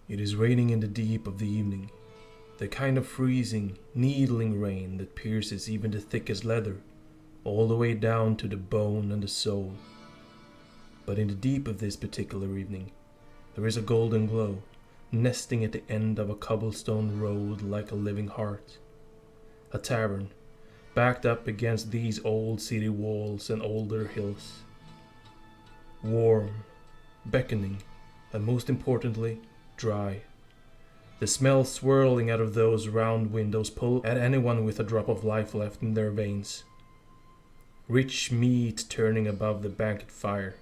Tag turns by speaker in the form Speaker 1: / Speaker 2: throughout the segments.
Speaker 1: It is raining in the deep of the evening, the kind of freezing, needling rain that pierces even the thickest leather, all the way down to the bone and the soul. But in the deep of this particular evening, there is a golden glow, nesting at the end of a cobblestone road like a living heart. A tavern, backed up against these old city walls and older hills. Warm, beckoning, and most importantly, dry. The smell swirling out of those round windows pull at anyone with a drop of life left in their veins. Rich meat turning above the banquet fire.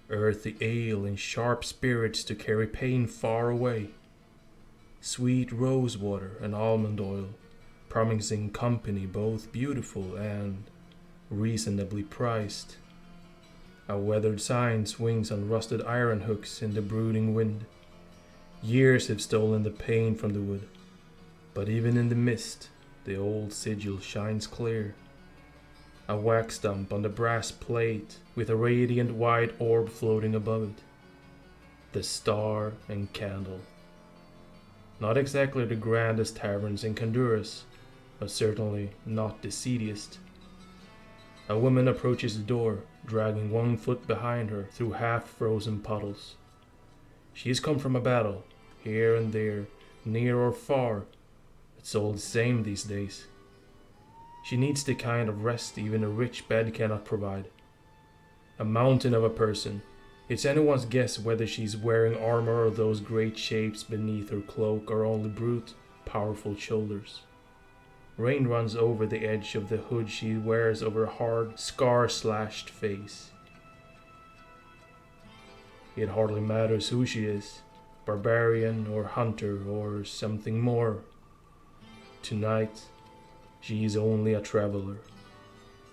Speaker 1: Earthy ale and sharp spirits to carry pain far away. Sweet rose water and almond oil, promising company both beautiful and reasonably priced. A weathered sign swings on rusted iron hooks in the brooding wind. Years have stolen the pain from the wood, but even in the mist, the old sigil shines clear. A wax stump on the brass plate with a radiant white orb floating above it. The star and candle. Not exactly the grandest taverns in Honduras, but certainly not the seediest. A woman approaches the door, dragging one foot behind her through half-frozen puddles. She has come from a battle, here and there, near or far. It's all the same these days. She needs the kind of rest even a rich bed cannot provide. A mountain of a person. It's anyone's guess whether she's wearing armor or those great shapes beneath her cloak are only brute, powerful shoulders. Rain runs over the edge of the hood she wears over a hard, scar-slashed face. It hardly matters who she is, barbarian or hunter or something more. Tonight, she is only a traveler.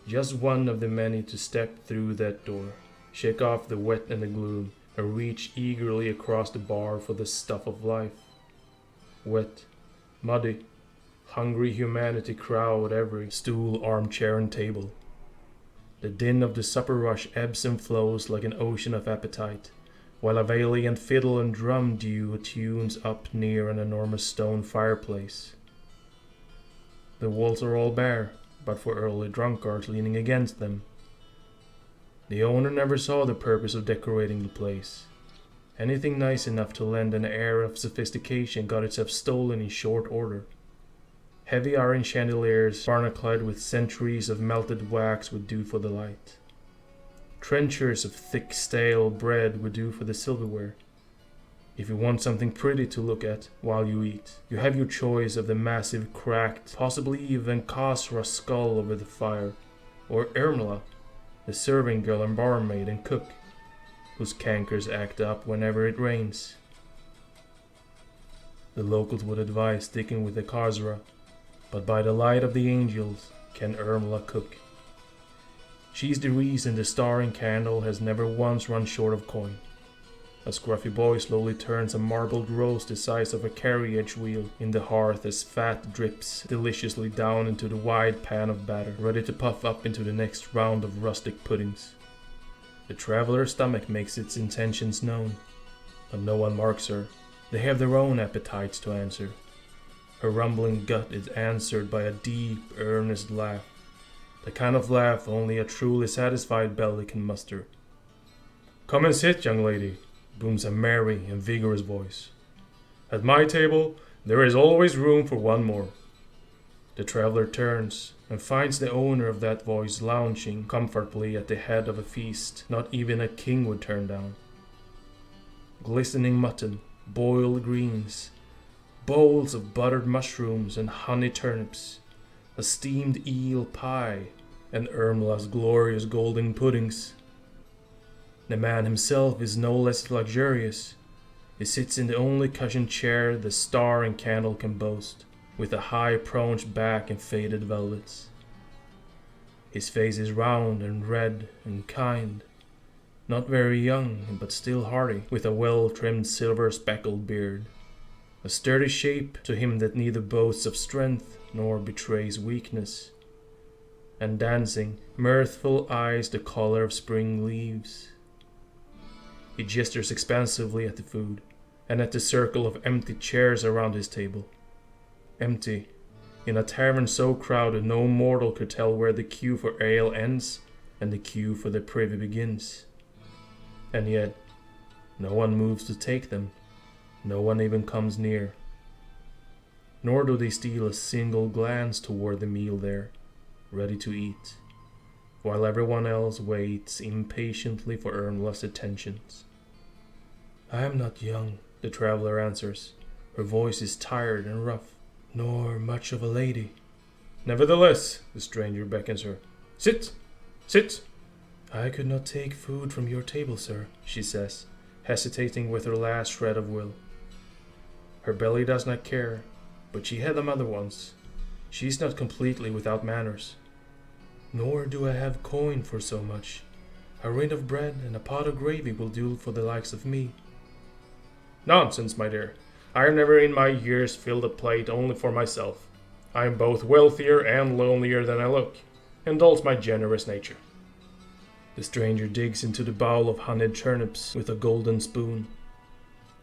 Speaker 1: Just one of the many to step through that door, shake off the wet and the gloom, and reach eagerly across the bar for the stuff of life. Wet, muddy, hungry humanity crowd every stool, armchair, and table. The din of the supper rush ebbs and flows like an ocean of appetite, while a valiant fiddle and drum duo tunes up near an enormous stone fireplace. The walls are all bare, but for early drunkards leaning against them. The owner never saw the purpose of decorating the place. Anything nice enough to lend an air of sophistication got itself stolen in short order. Heavy iron chandeliers, barnacled with centuries of melted wax, would do for the light. Trenchers of thick stale bread would do for the silverware. If you want something pretty to look at while you eat, you have your choice of the massive cracked, possibly even Khosra skull over the fire, or Ermla, the serving girl and barmaid and cook, whose cankers act up whenever it rains. The locals would advise sticking with the Khosra, but by the light of the angels can Ermla cook. She's the reason the star and candle has never once run short of coin. A scruffy boy slowly turns a marbled roast the size of a carriage wheel in the hearth as fat drips deliciously down into the wide pan of batter, ready to puff up into the next round of rustic puddings. The traveler's stomach makes its intentions known, but no one marks her. They have their own appetites to answer. Her rumbling gut is answered by a deep, earnest laugh, the kind of laugh only a truly satisfied belly can muster. "Come and sit, young lady," booms a merry and vigorous voice. "At my table, there is always room for one more." The traveler turns and finds the owner of that voice lounging comfortably at the head of a feast not even a king would turn down. Glistening mutton, boiled greens, bowls of buttered mushrooms and honey turnips, a steamed eel pie, and Ermla's glorious golden puddings. The man himself is no less luxurious. He sits in the only cushioned chair the star and candle can boast, with a high prounched back and faded velvets. His face is round and red and kind, not very young, but still hearty, with a well-trimmed silver-speckled beard. A sturdy shape to him that neither boasts of strength nor betrays weakness. And dancing, mirthful eyes the color of spring leaves. He gestures expansively at the food, and at the circle of empty chairs around his table. Empty, in a tavern so crowded no mortal could tell where the queue for ale ends and the queue for the privy begins. And yet, no one moves to take them, no one even comes near. Nor do they steal a single glance toward the meal there, ready to eat, while everyone else waits impatiently for earnest attentions. "I am not young," the traveler answers. Her voice is tired and rough, "nor much of a lady." "Nevertheless," the stranger beckons her. "Sit! Sit!" "I could not take food from your table, sir," she says, hesitating with her last shred of will. Her belly does not care, but she had a mother once. She is not completely without manners. "Nor do I have coin for so much. A rind of bread and a pot of gravy will do for the likes of me." "Nonsense, my dear. I have never in my years filled a plate only for myself. I am both wealthier and lonelier than I look. Indulge my generous nature." The stranger digs into the bowl of honeyed turnips with a golden spoon.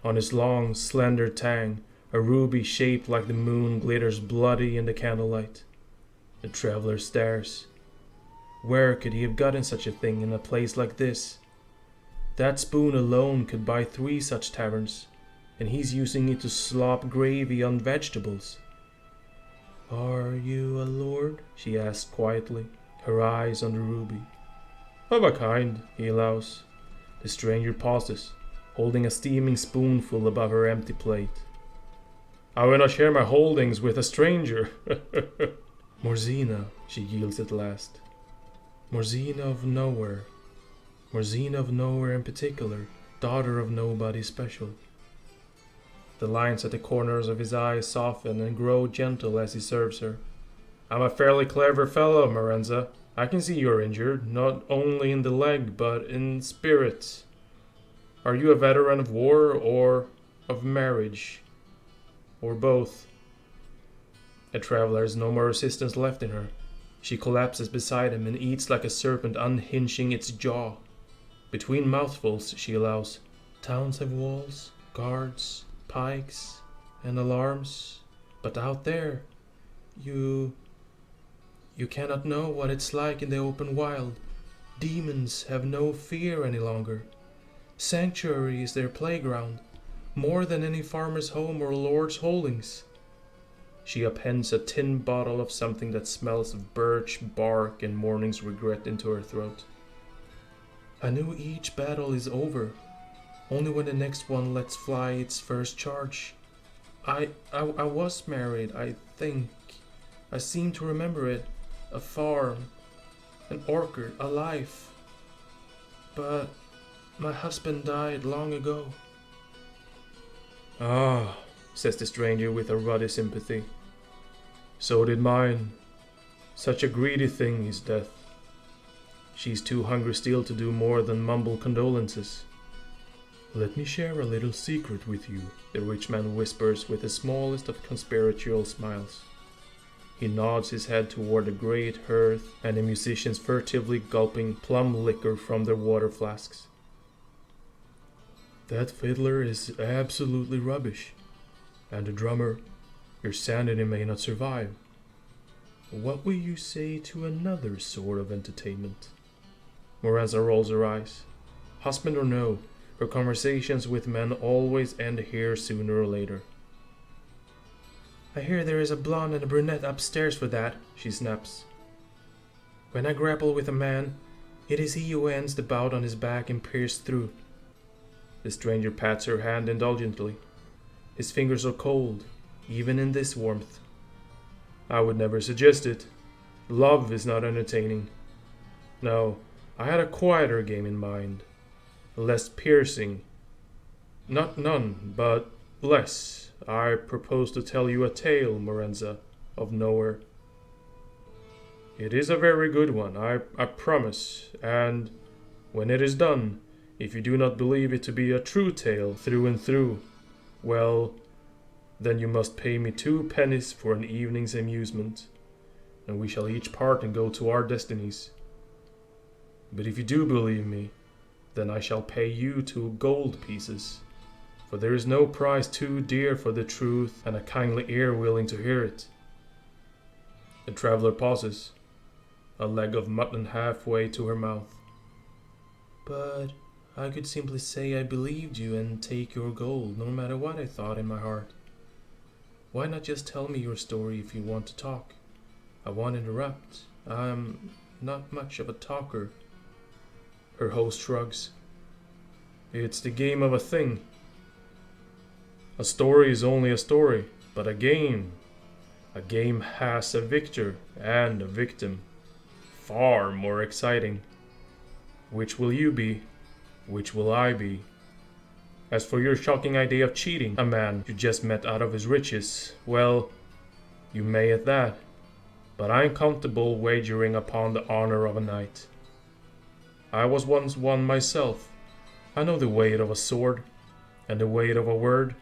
Speaker 1: On his long, slender tang, a ruby shaped like the moon glitters bloody in the candlelight. The traveler stares. Where could he have gotten such a thing in a place like this? That spoon alone could buy 3 such taverns, and he's using it to slop gravy on vegetables. "Are you a lord?" she asked quietly, her eyes on the ruby. "Of a kind," he allows. The stranger pauses, holding a steaming spoonful above her empty plate. "I will not share my holdings with a stranger." "Morzina," she yields at last. "Morzina of nowhere. Morzina of nowhere in particular, daughter of nobody special." The lines at the corners of his eyes soften and grow gentle as he serves her. "I'm a fairly clever fellow, Morenza. I can see you're injured, not only in the leg, but in spirit. Are you a veteran of war or of marriage? Or both?" The traveler has no more resistance left in her. She collapses beside him and eats like a serpent unhinging its jaw. Between mouthfuls, she allows, "Towns have walls, guards, pikes, and alarms. But out there, you cannot know what it's like in the open wild. Demons have no fear any longer. Sanctuary is their playground, more than any farmer's home or lord's holdings." She appends a tin bottle of something that smells of birch bark and morning's regret into her throat. "I knew each battle is over, only when the next one lets fly its first charge. I was married, I think. I seem to remember it. A farm, an orchard, a life. But my husband died long ago." "Ah," says the stranger with a ruddy sympathy. "So did mine. Such a greedy thing is death." She's too hungry still to do more than mumble condolences. "Let me share a little secret with you," the rich man whispers with the smallest of conspiratorial smiles. He nods his head toward the great hearth and the musicians furtively gulping plum liquor from their water flasks. "That fiddler is absolutely rubbish. And the drummer, your sanity may not survive. What will you say to another sort of entertainment?" Morenza rolls her eyes. Husband or no, her conversations with men always end here sooner or later. "I hear there is a blonde and a brunette upstairs for that," she snaps. "When I grapple with a man, it is he who ends the bout on his back and pierced through." The stranger pats her hand indulgently. His fingers are cold, even in this warmth. "I would never suggest it. Love is not entertaining. No, I had a quieter game in mind. Less piercing. Not none, but less. I propose to tell you a tale, Morenza, of nowhere. It is a very good one, I promise, and when it is done, if you do not believe it to be a true tale through and through, well, then you must pay me 2 pennies for an evening's amusement, and we shall each part and go to our destinies. But if you do believe me, then I shall pay you 2 gold pieces. for there is no price too dear for the truth and a kindly ear willing to hear it. The traveler pauses, a leg of mutton halfway to her mouth. But I could simply say I believed you and take your gold, no matter what I thought in my heart. Why not just tell me your story if you want to talk? I won't interrupt. I'm not much of a talker. Her host shrugs. It's the game of a thing. A story is only a story, but a game has a victor and a victim. Far more exciting. Which will you be? Which will I be? As for your shocking idea of cheating a man you just met out of his riches, well, you may at that, but I'm comfortable wagering upon the honor of a knight. I was once one myself. I know the weight of a sword, and the weight of a word,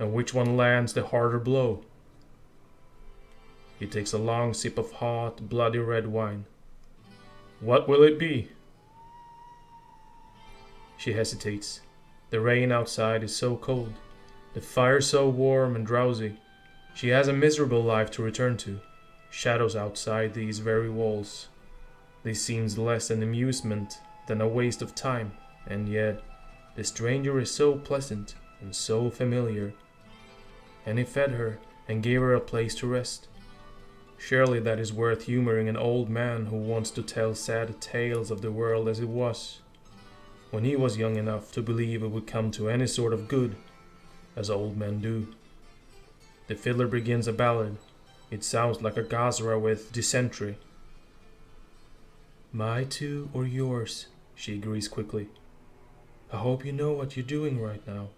Speaker 1: and which one lands the harder blow. He takes a long sip of hot, bloody red wine. What will it be? She hesitates. The rain outside is so cold, the fire so warm and drowsy. She has a miserable life to return to, shadows outside these very walls. This seems less an amusement than a waste of time, and yet the stranger is so pleasant and so familiar. And he fed her and gave her a place to rest. Surely that is worth humoring an old man who wants to tell sad tales of the world as it was, when he was young enough to believe it would come to any sort of good, as old men do. The fiddler begins a ballad. It sounds like a gazra with dysentery. My two or yours, she agrees quickly. I hope you know what you're doing right now.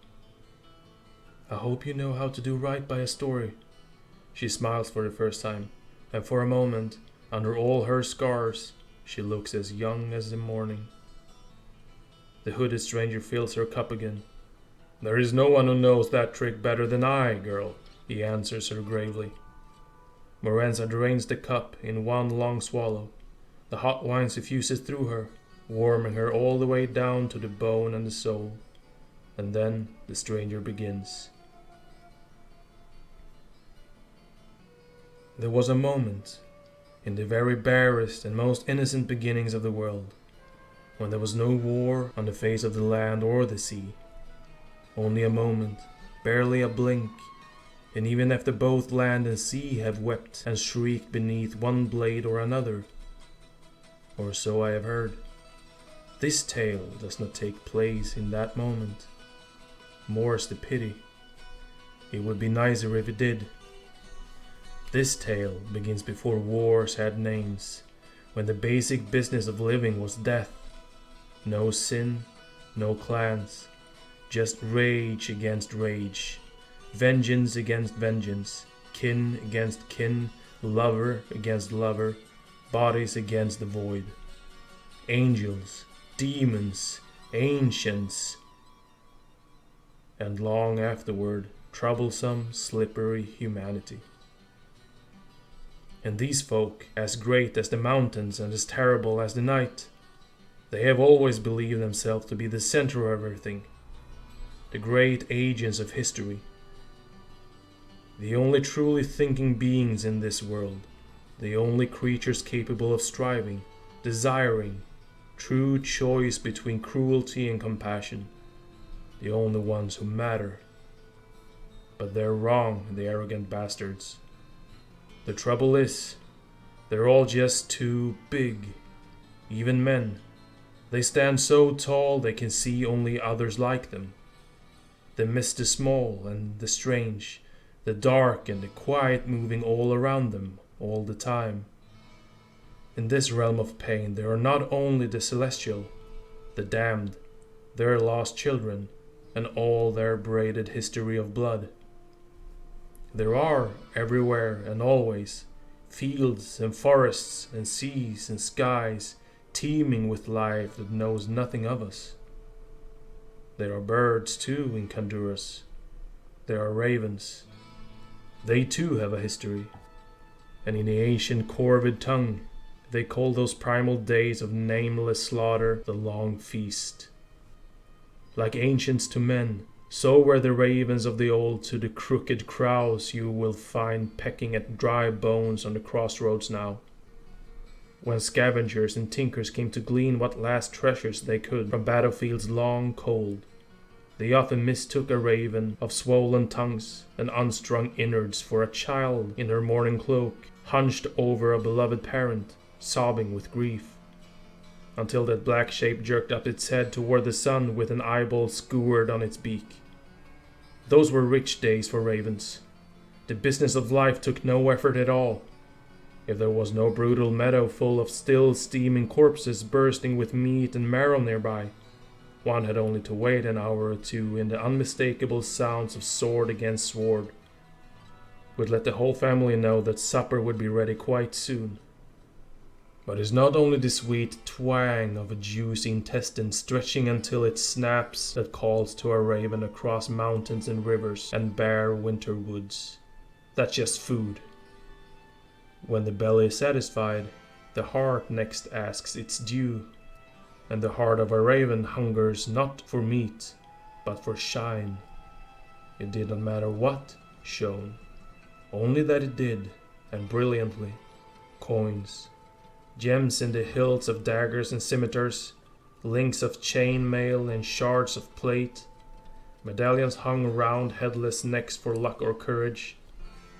Speaker 1: I hope you know how to do right by a story. She smiles for the first time, and for a moment, under all her scars, she looks as young as the morning. The hooded stranger fills her cup again. There is no one who knows that trick better than I, girl, he answers her gravely. Morenza drains the cup in one long swallow. The hot wine suffuses through her, warming her all the way down to the bone and the soul. And then the stranger begins. There was a moment, in the very barest and most innocent beginnings of the world, when there was no war on the face of the land or the sea. Only a moment, barely a blink, and even after both land and sea have wept and shrieked beneath one blade or another, or so I have heard, this tale does not take place in that moment. More's the pity. It would be nicer if it did. This tale begins before wars had names, when the basic business of living was death. No sin, no clans, just rage against rage, vengeance against vengeance, kin against kin, lover against lover, bodies against the void. Angels, demons, ancients, and long afterward, troublesome, slippery humanity. And these folk, as great as the mountains and as terrible as the night, they have always believed themselves to be the center of everything, the great agents of history, the only truly thinking beings in this world, the only creatures capable of striving, desiring, true choice between cruelty and compassion, the only ones who matter. But they're wrong, the arrogant bastards. The trouble is, they're all just too big, even men. They stand so tall they can see only others like them. They miss the small and the strange, the dark and the quiet moving all around them, all the time. In this realm of pain there are not only the celestial, the damned, their lost children, and all their braided history of blood. There are, everywhere and always, fields and forests and seas and skies teeming with life that knows nothing of us. There are birds too in Honduras. There are ravens. They too have a history. And in the ancient corvid tongue, they call those primal days of nameless slaughter the long feast. Like ancients to men, So were the ravens of the old to the crooked crows you will find pecking at dry bones on the crossroads now. When scavengers and tinkers came to glean what last treasures they could from battlefields long cold, they often mistook a raven of swollen tongues and unstrung innards for a child in her mourning cloak, hunched over a beloved parent, sobbing with grief, until that black shape jerked up its head toward the sun with an eyeball skewered on its beak. Those were rich days for ravens. The business of life took no effort at all. If there was no brutal meadow full of still steaming corpses bursting with meat and marrow nearby, one had only to wait an hour or two in the unmistakable sounds of sword against sword, would let the whole family know that supper would be ready quite soon. But it's not only the sweet twang of a juicy intestine stretching until it snaps that calls to a raven across mountains and rivers and bare winter woods. That's just food. When the belly is satisfied, the heart next asks its due, and the heart of a raven hungers not for meat, but for shine. It did not matter what shone, only that it did, and brilliantly. Coins, gems in the hilts of daggers and scimitars, links of chain mail and shards of plate, medallions hung round headless necks for luck or courage,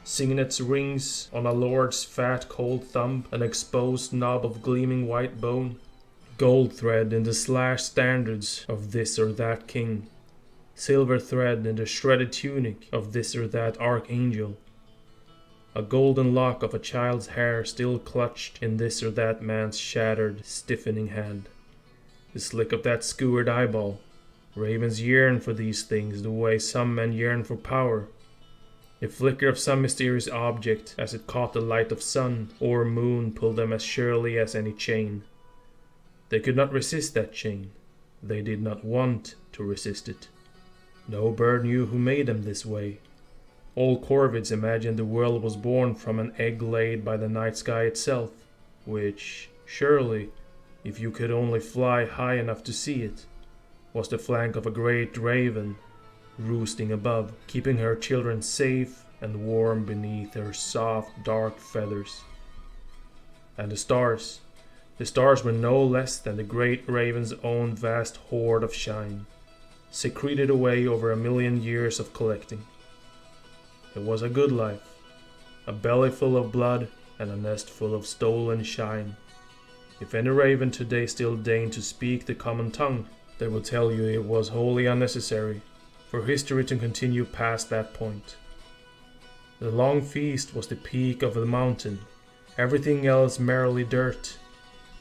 Speaker 1: signets rings on a lord's fat cold thumb, an exposed knob of gleaming white bone, gold thread in the slashed standards of this or that king, silver thread in the shredded tunic of this or that archangel, a golden lock of a child's hair still clutched in this or that man's shattered, stiffening hand, the slick of that skewered eyeball. Ravens yearn for these things the way some men yearn for power. The flicker of some mysterious object as it caught the light of sun or moon pulled them as surely as any chain. They could not resist that chain. They did not want to resist it. No bird knew who made them this way. All corvids imagined the world was born from an egg laid by the night sky itself, which, surely, if you could only fly high enough to see it, was the flank of a great raven roosting above, keeping her children safe and warm beneath her soft, dark feathers. And the stars were no less than the great raven's own vast hoard of shine, secreted away over 1,000,000 years of collecting. It was a good life, a belly full of blood and a nest full of stolen shine. If any raven today still deigned to speak the common tongue, they will tell you it was wholly unnecessary for history to continue past that point. The long feast was the peak of the mountain, everything else merely dirt.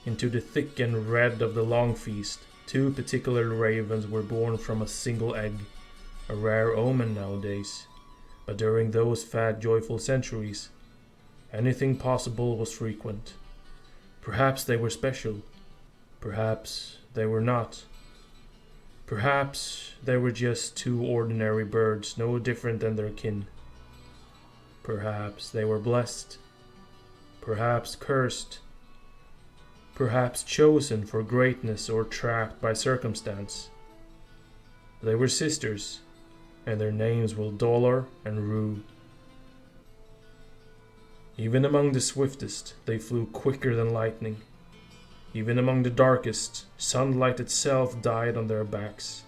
Speaker 1: Into the thick and red of the long feast, 2 particular ravens were born from a single egg, a rare omen nowadays. But during those fat, joyful centuries, anything possible was frequent. Perhaps they were special. Perhaps they were not. Perhaps they were just 2 ordinary birds, no different than their kin. Perhaps they were blessed. Perhaps cursed. Perhaps chosen for greatness or trapped by circumstance. They were sisters, and their names were Dolor and Rue. Even among the swiftest, they flew quicker than lightning. Even among the darkest, sunlight itself died on their backs.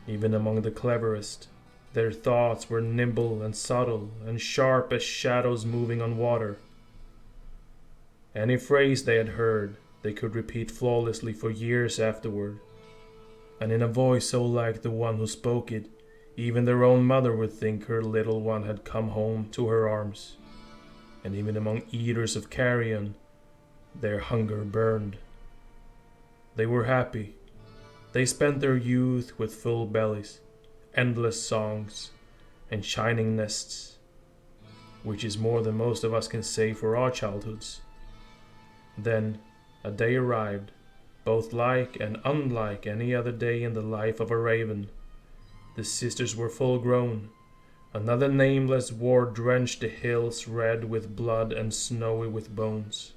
Speaker 1: Even among the cleverest, their thoughts were nimble and subtle and sharp as shadows moving on water. Any phrase they had heard, they could repeat flawlessly for years afterward. And in a voice so like the one who spoke it, even their own mother would think her little one had come home to her arms. And even among eaters of carrion, their hunger burned. They were happy. They spent their youth with full bellies, endless songs, and shining nests, which is more than most of us can say for our childhoods. Then a day arrived, both like and unlike any other day in the life of a raven. The sisters were full grown. Another nameless war drenched the hills red with blood and snowy with bones.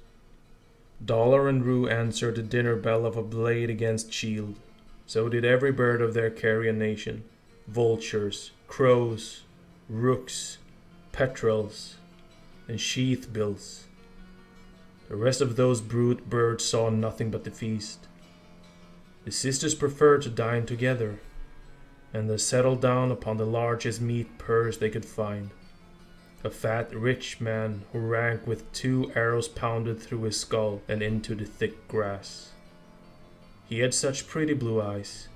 Speaker 1: Dolor and Rue answered the dinner bell of a blade against shield. So did every bird of their carrion nation, vultures, crows, rooks, petrels, and sheathbills. The rest of those brute birds saw nothing but the feast. The sisters preferred to dine together, and they settled down upon the largest meat purse they could find. A fat, rich man who rank with 2 arrows pounded through his skull and into the thick grass. He had such pretty blue eyes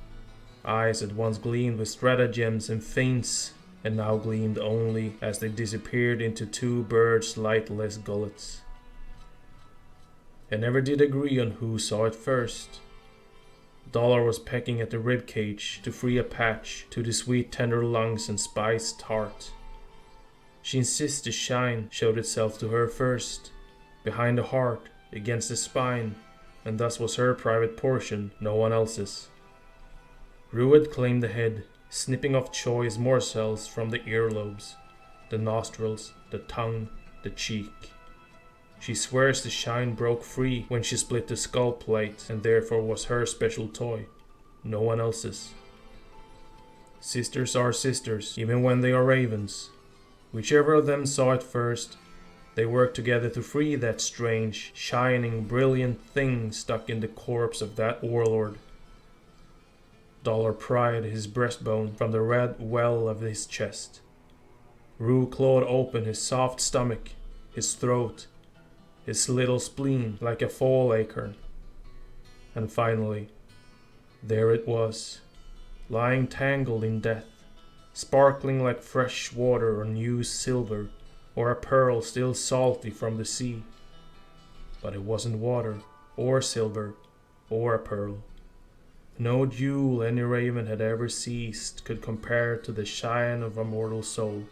Speaker 1: that once gleamed with stratagems and feints, and now gleamed only as they disappeared into 2 birds' lightless gullets. They never did agree on who saw it first. Dollar was pecking at the rib cage to free a patch to the sweet tender lungs and spiced heart. She insists the shine showed itself to her first, behind the heart, against the spine, and thus was her private portion, no one else's. Rue had claimed the head, snipping off choice morsels from the earlobes, the nostrils, the tongue, the cheek. She swears the shine broke free when she split the skull plate and therefore was her special toy, no one else's. Sisters are sisters, even when they are ravens. Whichever of them saw it first, they worked together to free that strange, shining, brilliant thing stuck in the corpse of that warlord. Dollar pried his breastbone from the red well of his chest. Rue clawed open his soft stomach, his throat, his little spleen like a fall acorn. And finally, there it was, lying tangled in death, sparkling like fresh water or new silver, or a pearl still salty from the sea. But it wasn't water, or silver, or a pearl. No jewel any raven had ever seized could compare to the shine of a mortal soul.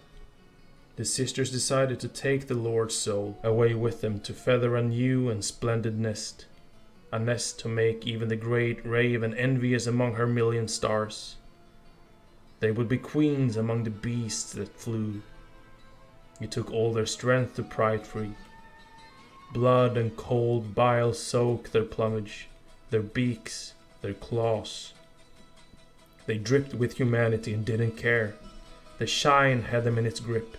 Speaker 1: The sisters decided to take the Lord's soul away with them to feather a new and splendid nest. A nest to make even the great raven envious among her million stars. They would be queens among the beasts that flew. It took all their strength to pry it free. Blood and cold bile soaked their plumage, their beaks, their claws. They dripped with humanity and didn't care. The shine had them in its grip.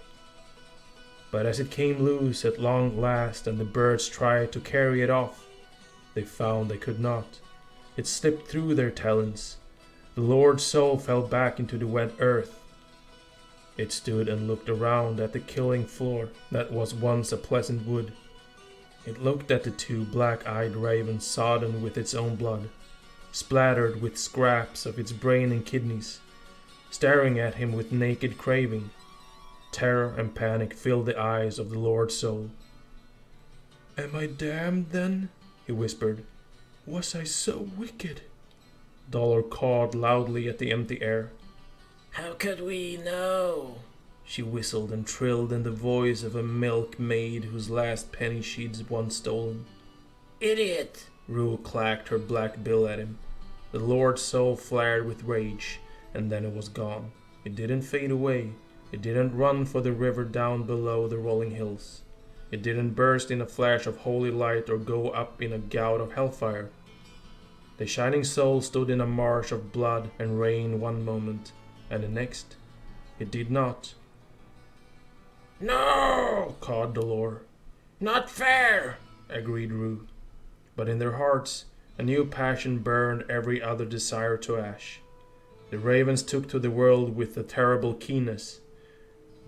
Speaker 1: But as it came loose at long last and the birds tried to carry it off, they found they could not. It slipped through their talons. The Lord's soul fell back into the wet earth. It stood and looked around at the killing floor that was once a pleasant wood. It looked at the 2 black-eyed ravens sodden with its own blood, splattered with scraps of its brain and kidneys, staring at him with naked craving. Terror and panic filled the eyes of the Lord's soul. "Am I damned then?" he whispered. "Was I so wicked?" Dollar cawed loudly at the empty air.
Speaker 2: "How could we know?"
Speaker 1: She whistled and trilled in the voice of a milkmaid whose last penny she'd once stolen.
Speaker 2: "Idiot!"
Speaker 1: Rue clacked her black bill at him. The Lord's soul flared with rage, and then it was gone. It didn't fade away. It didn't run for the river down below the rolling hills. It didn't burst in a flash of holy light or go up in a gout of hellfire. The shining soul stood in a marsh of blood and rain one moment, and the next, it did not.
Speaker 2: "No!"
Speaker 1: cawed Dolor.
Speaker 2: "Not fair!"
Speaker 1: agreed Rue. But in their hearts, a new passion burned every other desire to ash. The ravens took to the world with a terrible keenness.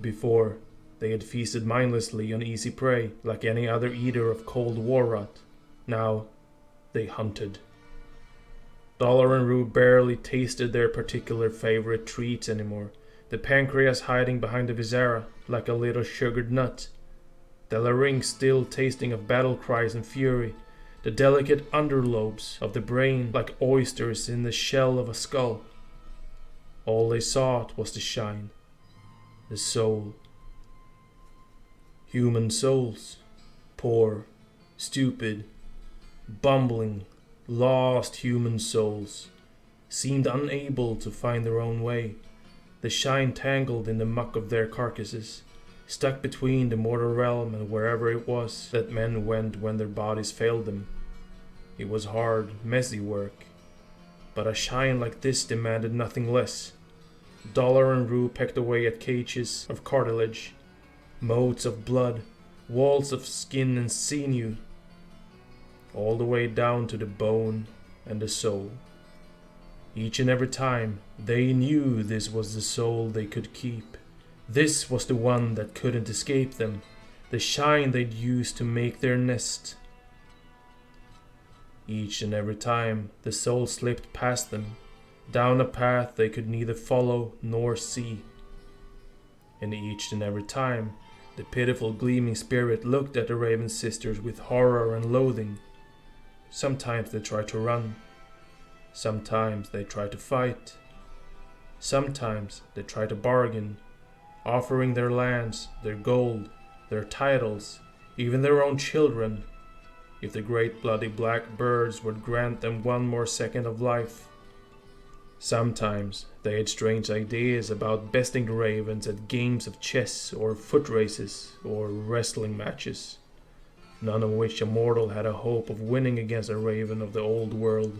Speaker 1: Before, they had feasted mindlessly on easy prey, like any other eater of cold war rot. Now, they hunted. Dollar and Rue barely tasted their particular favorite treats anymore. The pancreas hiding behind the viscera, like a little sugared nut. The larynx still tasting of battle cries and fury. The delicate underlobes of the brain like oysters in the shell of a skull. All they sought was the shine. The soul. Human souls. Poor, stupid, bumbling, lost human souls. Seemed unable to find their own way. The shine tangled in the muck of their carcasses. Stuck between the mortal realm and wherever it was that men went when their bodies failed them. It was hard, messy work. but a shine like this demanded nothing less. Dollar and Rue pecked away at cages of cartilage, motes of blood, walls of skin and sinew, all the way down to the bone and the soul. Each and every time, they knew this was the soul they could keep. This was the one that couldn't escape them, the shine they'd used to make their nest. Each and every time, the soul slipped past them, down a path they could neither follow nor see. And each and every time, the pitiful gleaming spirit looked at the Raven sisters with horror and loathing. Sometimes they tried to run. Sometimes they tried to fight. Sometimes they tried to bargain, offering their lands, their gold, their titles, even their own children, if the great bloody black birds would grant them one more second of life. Sometimes they had strange ideas about besting the ravens at games of chess or foot races or wrestling matches, none of which a mortal had a hope of winning against a raven of the old world,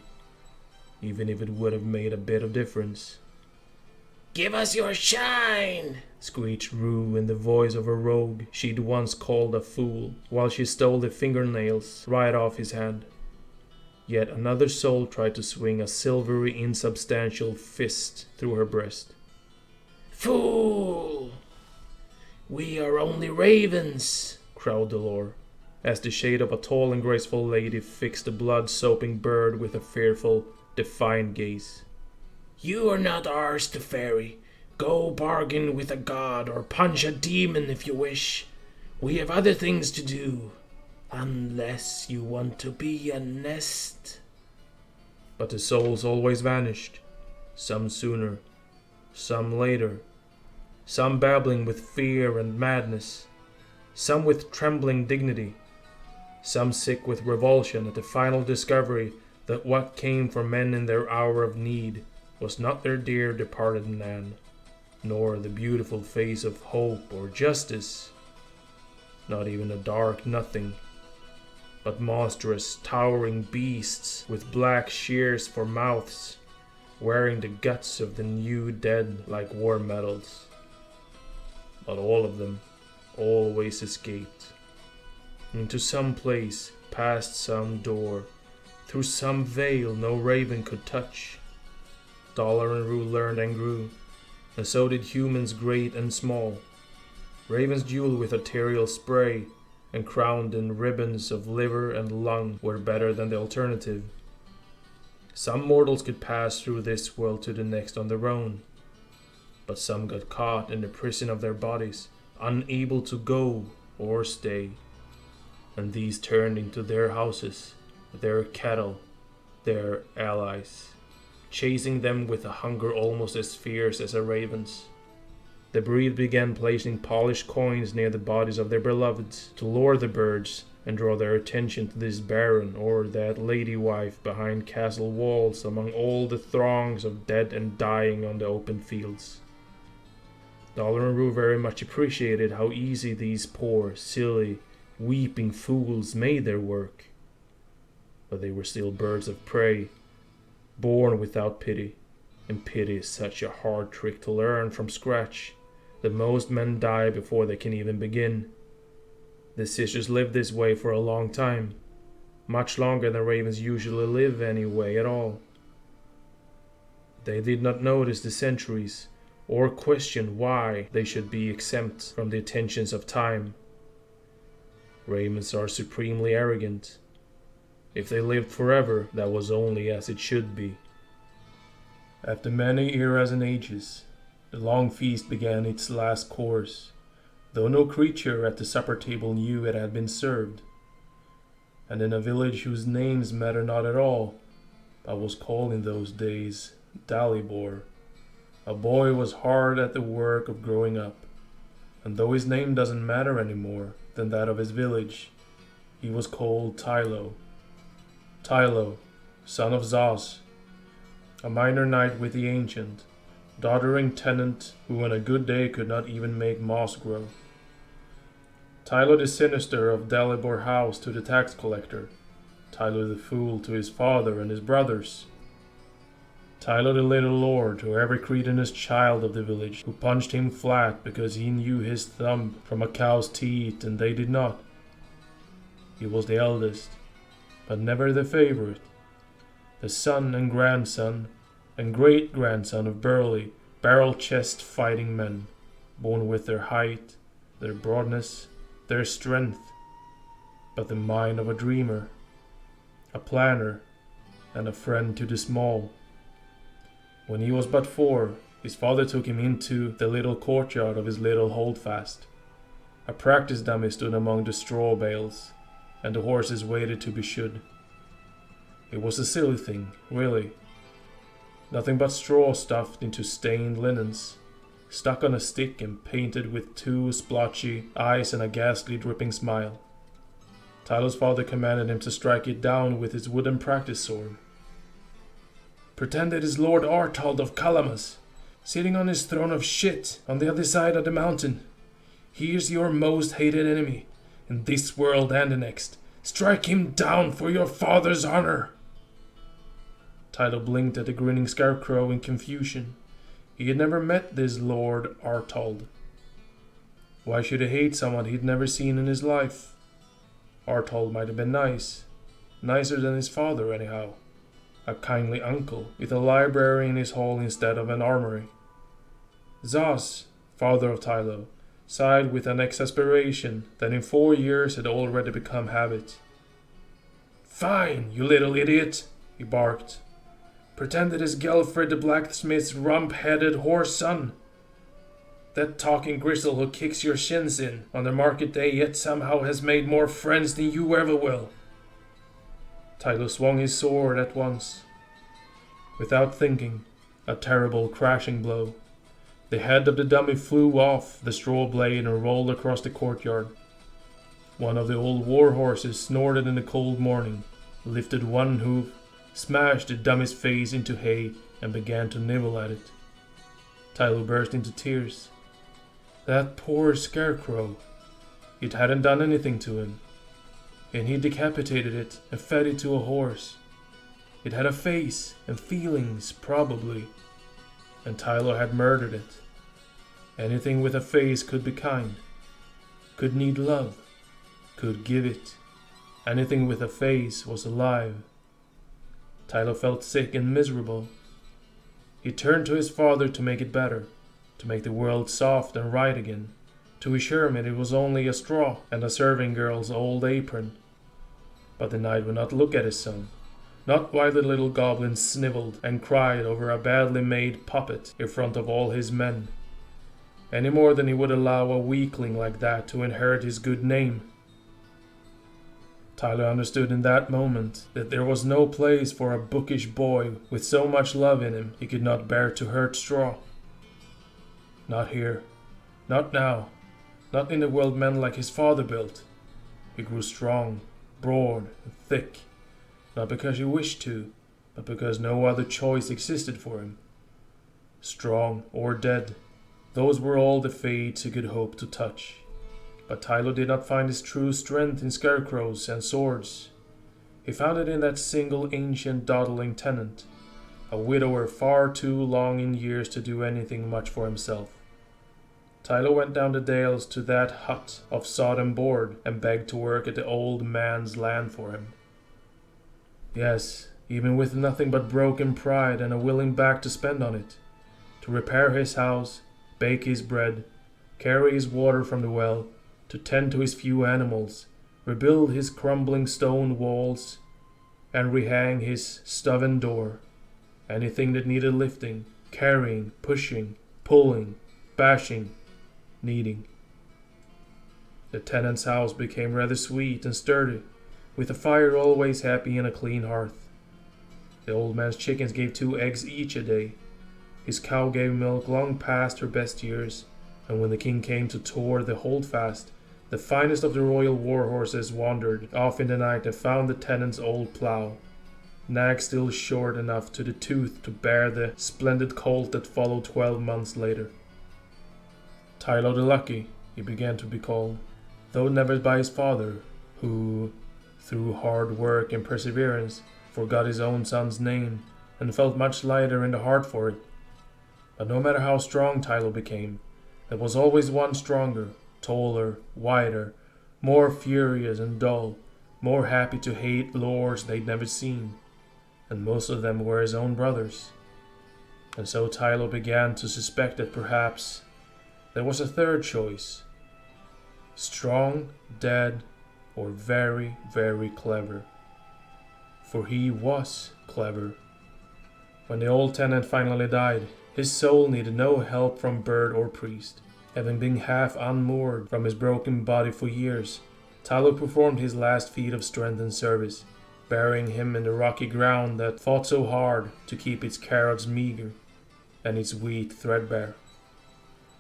Speaker 1: even if it would have made a bit of difference.
Speaker 2: "Give us your shine!"
Speaker 1: screeched Rue in the voice of a rogue she'd once called a fool, while she stole the fingernails right off his hand. Yet another soul tried to swing a silvery, insubstantial fist through her breast.
Speaker 2: "Fool! We are only ravens,"
Speaker 1: growled Dolor, as the shade of a tall and graceful lady fixed the blood-soaping bird with a fearful, defiant gaze.
Speaker 2: "You are not ours to ferry. Go bargain with a god or punch a demon if you wish. We have other things to do. Unless you want to be a nest."
Speaker 1: But the souls always vanished, some sooner, some later, some babbling with fear and madness, some with trembling dignity, some sick with revulsion at the final discovery that what came for men in their hour of need was not their dear departed Nan, nor the beautiful face of hope or justice, not even a dark nothing, but monstrous, towering beasts with black shears for mouths, wearing the guts of the new dead like war medals. But all of them always escaped, into some place, past some door, through some veil no raven could touch. Dollar and Rue learned and grew, and so did humans great and small. Ravens jeweled with arterial spray and crowned in ribbons of liver and lung were better than the alternative. Some mortals could pass through this world to the next on their own, but some got caught in the prison of their bodies, unable to go or stay, and these turned into their houses, their cattle, their allies, chasing them with a hunger almost as fierce as a raven's. The breed began placing polished coins near the bodies of their beloveds to lure the birds and draw their attention to this baron or that lady wife behind castle walls among all the throngs of dead and dying on the open fields. Dollar and Rue very much appreciated how easy these poor, silly, weeping fools made their work. But they were still birds of prey, born without pity, and pity is such a hard trick to learn from scratch that most men die before they can even begin. The sisters lived this way for a long time, much longer than ravens usually live anyway at all. They did not notice the centuries, or question why they should be exempt from the attentions of time. Ravens are supremely arrogant. If they lived forever, that was only as it should be. After many eras and ages, the long feast began its last course, though no creature at the supper table knew it had been served. And in a village whose names matter not at all, but was called in those days Dalibor, a boy was hard at the work of growing up, and though his name doesn't matter any more than that of his village, he was called Tylo. Tylo, son of Zos, a minor knight with the ancient, doddering tenant who on a good day could not even make moss grow. Tylo the sinister of Dalibor House to the tax collector, Tylo the fool to his father and his brothers. Tylo the little lord, who every cretinous child of the village, who punched him flat because he knew his thumb from a cow's teeth and they did not. He was the eldest, but never the favorite, the son and grandson and great-grandson of burly, barrel-chest fighting men, born with their height, their broadness, their strength, but the mind of a dreamer, a planner, and a friend to the small. When he was but 4, his father took him into the little courtyard of his little holdfast. A practice dummy stood among the straw bales, and the horses waited to be shod. It was a silly thing, really. Nothing but straw stuffed into stained linens, stuck on a stick and painted with 2 splotchy eyes and a ghastly dripping smile. Tylo's father commanded him to strike it down with his wooden practice sword. Pretend it is Lord Artald of Calamus, sitting on his throne of shit on the other side of the mountain. He is your most hated enemy, in this world and the next. Strike him down for your father's honor. Tylo blinked at the grinning scarecrow in confusion. He had never met this Lord Artald. Why should he hate someone he'd never seen in his life? Artald might have been nice. Nicer than his father, anyhow. A kindly uncle, with a library in his hall instead of an armory. Zos, father of Tylo, sighed with an exasperation that in 4 years had already become habit. Fine, you little idiot, he barked. Pretend it is Gelfred the blacksmith's rump-headed horse son. That talking gristle who kicks your shins in on the market day yet somehow has made more friends than you ever will. Tylo swung his sword at once. Without thinking, a terrible crashing blow. The head of the dummy flew off the straw blade and rolled across the courtyard. One of the old war horses snorted in the cold morning, lifted one hoof, smashed the dummy's face into hay, and began to nibble at it. Tylo burst into tears. That poor scarecrow. It hadn't done anything to him. And he decapitated it and fed it to a horse. It had a face and feelings, probably. And Tylo had murdered it. Anything with a face could be kind, could need love, could give it. Anything with a face was alive. Tylo felt sick and miserable. He turned to his father to make it better, to make the world soft and right again, to assure him it was only a straw and a serving girl's old apron. But the knight would not look at his son, not while the little goblin sniveled and cried over a badly made puppet in front of all his men, any more than he would allow a weakling like that to inherit his good name. Tylo understood in that moment that there was no place for a bookish boy with so much love in him he could not bear to hurt straw. Not here, not now, not in the world men like his father built. He grew strong, broad, and thick, not because he wished to, but because no other choice existed for him. Strong or dead, those were all the fates he could hope to touch. But Tylo did not find his true strength in scarecrows and swords. He found it in that single ancient dawdling tenant, a widower far too long in years to do anything much for himself. Tylo went down the dales to that hut of sodden board and begged to work at the old man's land for him. Yes, even with nothing but broken pride and a willing back to spend on it, to repair his house, bake his bread, carry his water from the well, to tend to his few animals, rebuild his crumbling stone walls, and rehang his stubborn door. Anything that needed lifting, carrying, pushing, pulling, bashing, kneading. The tenant's house became rather sweet and sturdy, with a fire always happy and a clean hearth. The old man's chickens gave 2 eggs each a day. His cow gave milk long past her best years, and when the king came to tour the holdfast, the finest of the royal war horses wandered off in the night and found the tenant's old plough, nag still short enough to the tooth to bear the splendid colt that followed 12 months later. Tylo the Lucky, he began to be called, though never by his father, who, through hard work and perseverance, forgot his own son's name and felt much lighter in the heart for it. But no matter how strong Tylo became, there was always one stronger, taller, wider, more furious and dull, more happy to hate lords they'd never seen, and most of them were his own brothers. And so Tylo began to suspect that perhaps there was a third choice: strong, dead, or very, very clever. For he was clever. When the old tenant finally died, his soul needed no help from bird or priest. Having been half unmoored from his broken body for years, Tylo performed his last feat of strength and service, burying him in the rocky ground that fought so hard to keep its carrots meager and its wheat threadbare.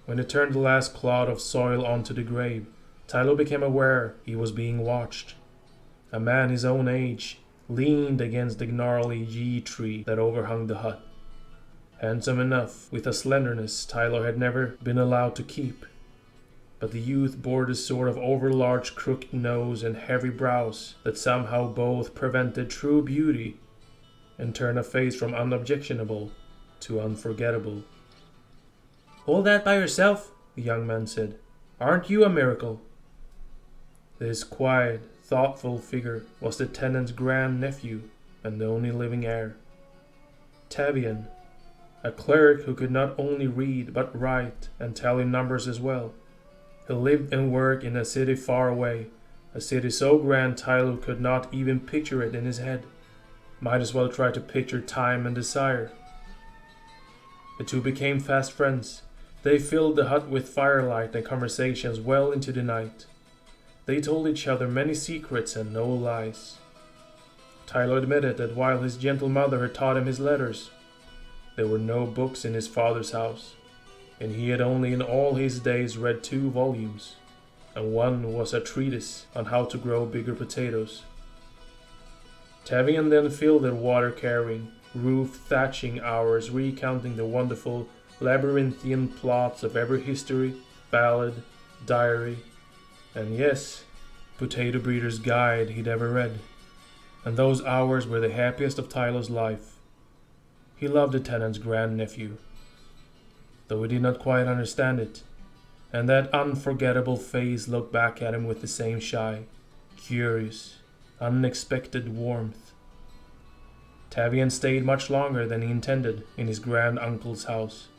Speaker 1: When it turned the last clod of soil onto the grave, Tylo became aware he was being watched. A man his own age leaned against the gnarly yew tree that overhung the hut. Handsome enough, with a slenderness Tylo had never been allowed to keep. But the youth bore the sort of overlarge crooked nose and heavy brows that somehow both prevented true beauty and turned a face from unobjectionable to unforgettable. "All that by yourself?" the young man said. "Aren't you a miracle?" This quiet, thoughtful figure was the tenant's grand-nephew and the only living heir. Tavian, a cleric who could not only read but write and tally numbers as well. He lived and worked in a city far away, a city so grand Tylo could not even picture it in his head. Might as well try to picture time and desire. The two became fast friends. They filled the hut with firelight and conversations well into the night. They told each other many secrets and no lies. Tylo admitted that while his gentle mother had taught him his letters, there were no books in his father's house, and he had only in all his days read 2 volumes, and one was a treatise on how to grow bigger potatoes. Tavian then filled their water-carrying, roof-thatching hours recounting the wonderful labyrinthian plots of every history, ballad, diary, and yes, potato breeder's guide he'd ever read. And those hours were the happiest of Tylo's life. He loved the tenant's grandnephew, though he did not quite understand it, and that unforgettable face looked back at him with the same shy, curious, unexpected warmth. Tavian stayed much longer than he intended in his grand-uncle's house.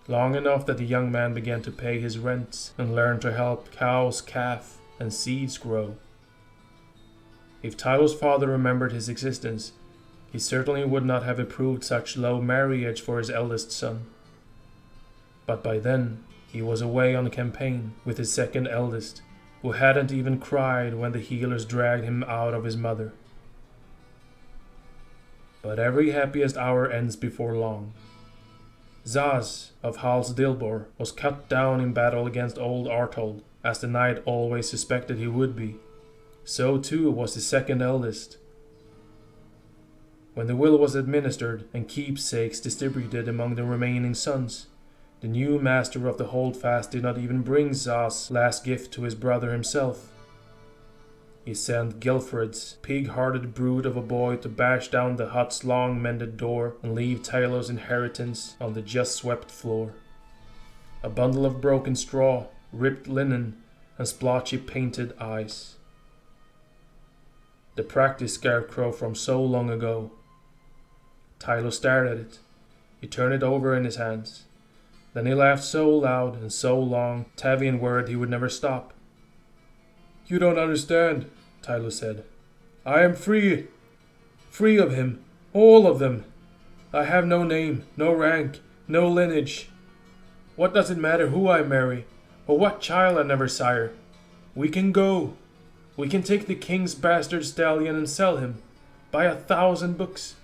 Speaker 1: Long enough that the young man began to pay his rents and learn to help cows calf and seeds grow. If Tylo's father remembered his existence, he certainly would not have approved such low marriage for his eldest son. But by then, he was away on campaign with his second eldest, who hadn't even cried when the healers dragged him out of his mother. But every happiest hour ends before long. Zaz of Hal's Dilbor was cut down in battle against old Artold, as the knight always suspected he would be. So too was his second eldest. When the will was administered and keepsakes distributed among the remaining sons, the new master of the holdfast did not even bring Zaz's last gift to his brother himself. He sent Gelfred's pig-hearted brute of a boy to bash down the hut's long-mended door and leave Tylo's inheritance on the just-swept floor. A bundle of broken straw, ripped linen, and splotchy painted eyes. The practice scarecrow from so long ago. Tylo stared at it. He turned it over in his hands. Then he laughed so loud and so long, Tavian worried he would never stop. "You don't understand," Tylo said. "I am free. Free of him. All of them. I have no name, no rank, no lineage. What does it matter who I marry, or what child I never sire? We can go. We can take the king's bastard stallion and sell him, buy 1,000 books,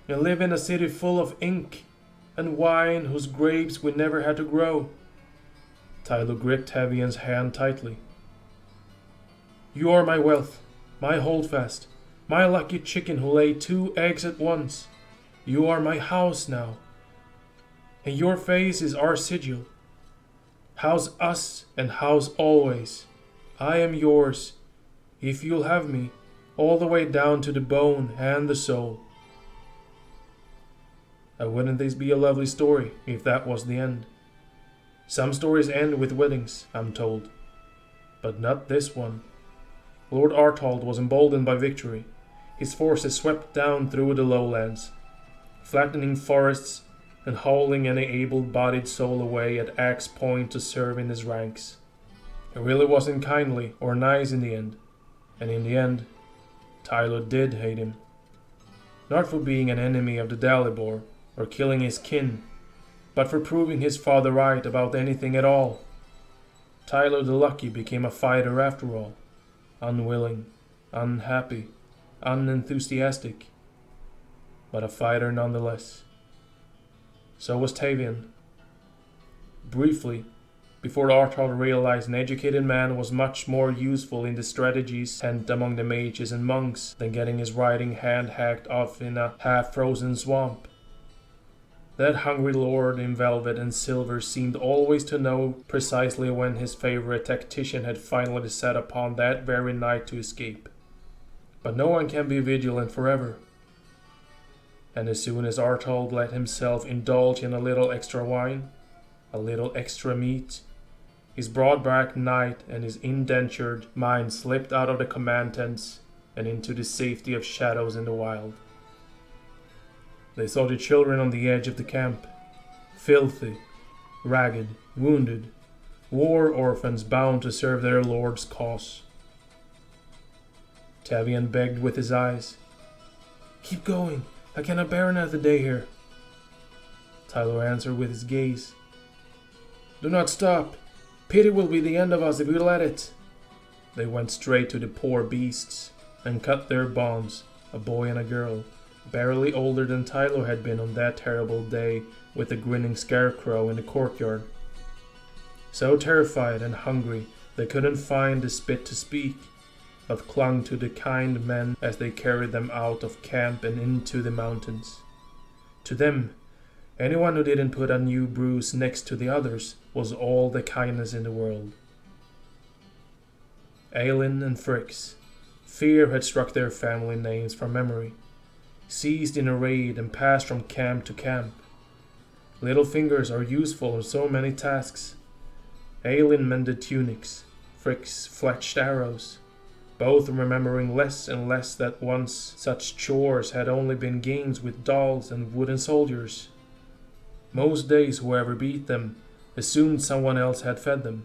Speaker 1: and live in a city full of ink and wine whose grapes we never had to grow." Tylo gripped Tavian's hand tightly. "You are my wealth, my holdfast, my lucky chicken who laid 2 eggs at once. You are my house now. And your face is our sigil. House us and house always. I am yours, if you'll have me, all the way down to the bone and the soul." And wouldn't this be a lovely story if that was the end? Some stories end with weddings, I'm told. But not this one. Lord Artald was emboldened by victory. His forces swept down through the lowlands, flattening forests and hauling any able-bodied soul away at axe point to serve in his ranks. He really wasn't kindly or nice in the end. And in the end, Tylo did hate him. Not for being an enemy of the Dalibor or killing his kin, but for proving his father right about anything at all. Tylo the Lucky became a fighter after all. Unwilling, unhappy, unenthusiastic, but a fighter nonetheless. So was Tavian. Briefly, before Artald realized an educated man was much more useful in the strategies hent among the mages and monks than getting his riding hand hacked off in a half-frozen swamp. That hungry lord in velvet and silver seemed always to know precisely when his favorite tactician had finally set upon that very night to escape. But no one can be vigilant forever. And as soon as Artald let himself indulge in a little extra wine, a little extra meat, his broad-backed knight and his indentured mind slipped out of the command tents and into the safety of shadows in the wild. They saw the children on the edge of the camp, filthy, ragged, wounded, war orphans bound to serve their lord's cause. Tavian begged with his eyes, "Keep going, I cannot bear another day here." Tylo answered with his gaze, "Do not stop. Pity will be the end of us if we let it." They went straight to the poor beasts and cut their bonds, a boy and a girl, barely older than Tylo had been on that terrible day with the grinning scarecrow in the courtyard. So terrified and hungry they couldn't find the spit to speak, but clung to the kind men as they carried them out of camp and into the mountains. To them, anyone who didn't put a new bruise next to the others was all the kindness in the world. Aelin and Frix, fear had struck their family names from memory, seized in a raid and passed from camp to camp. Little fingers are useful in so many tasks. Aelin mended tunics, Frix fletched arrows, both remembering less and less that once such chores had only been games with dolls and wooden soldiers. Most days whoever beat them assumed someone else had fed them.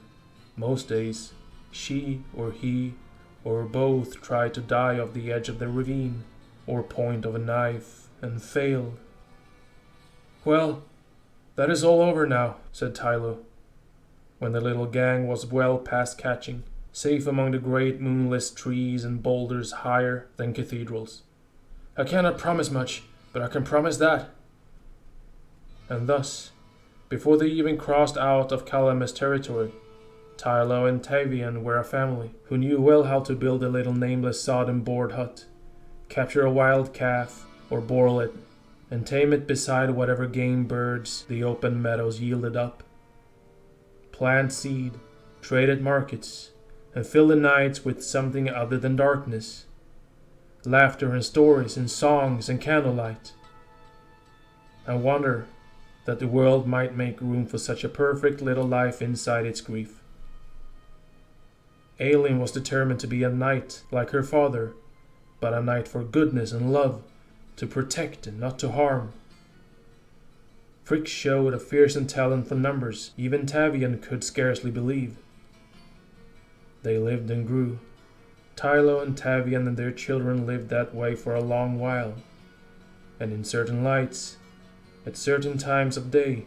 Speaker 1: Most days, she or he or both tried to die off the edge of the ravine or point of a knife and failed. "Well, that is all over now," said Tylo, when the little gang was well past catching, safe among the great moonless trees and boulders higher than cathedrals. "I cannot promise much, but I can promise that." And thus, before they even crossed out of Calamus territory, Tylo and Tavian were a family who knew well how to build a little nameless sodden board hut, capture a wild calf or boil it, and tame it beside whatever game birds the open meadows yielded up. Plant seed, trade at markets, and fill the nights with something other than darkness. Laughter and stories and songs and candlelight. And wonder that the world might make room for such a perfect little life inside its grief. Aelin was determined to be a knight like her father, but a knight for goodness and love, to protect and not to harm. Frix showed a fearsome talent for numbers even Tavian could scarcely believe. They lived and grew. Tylo and Tavian and their children lived that way for a long while, and in certain lights, at certain times of day,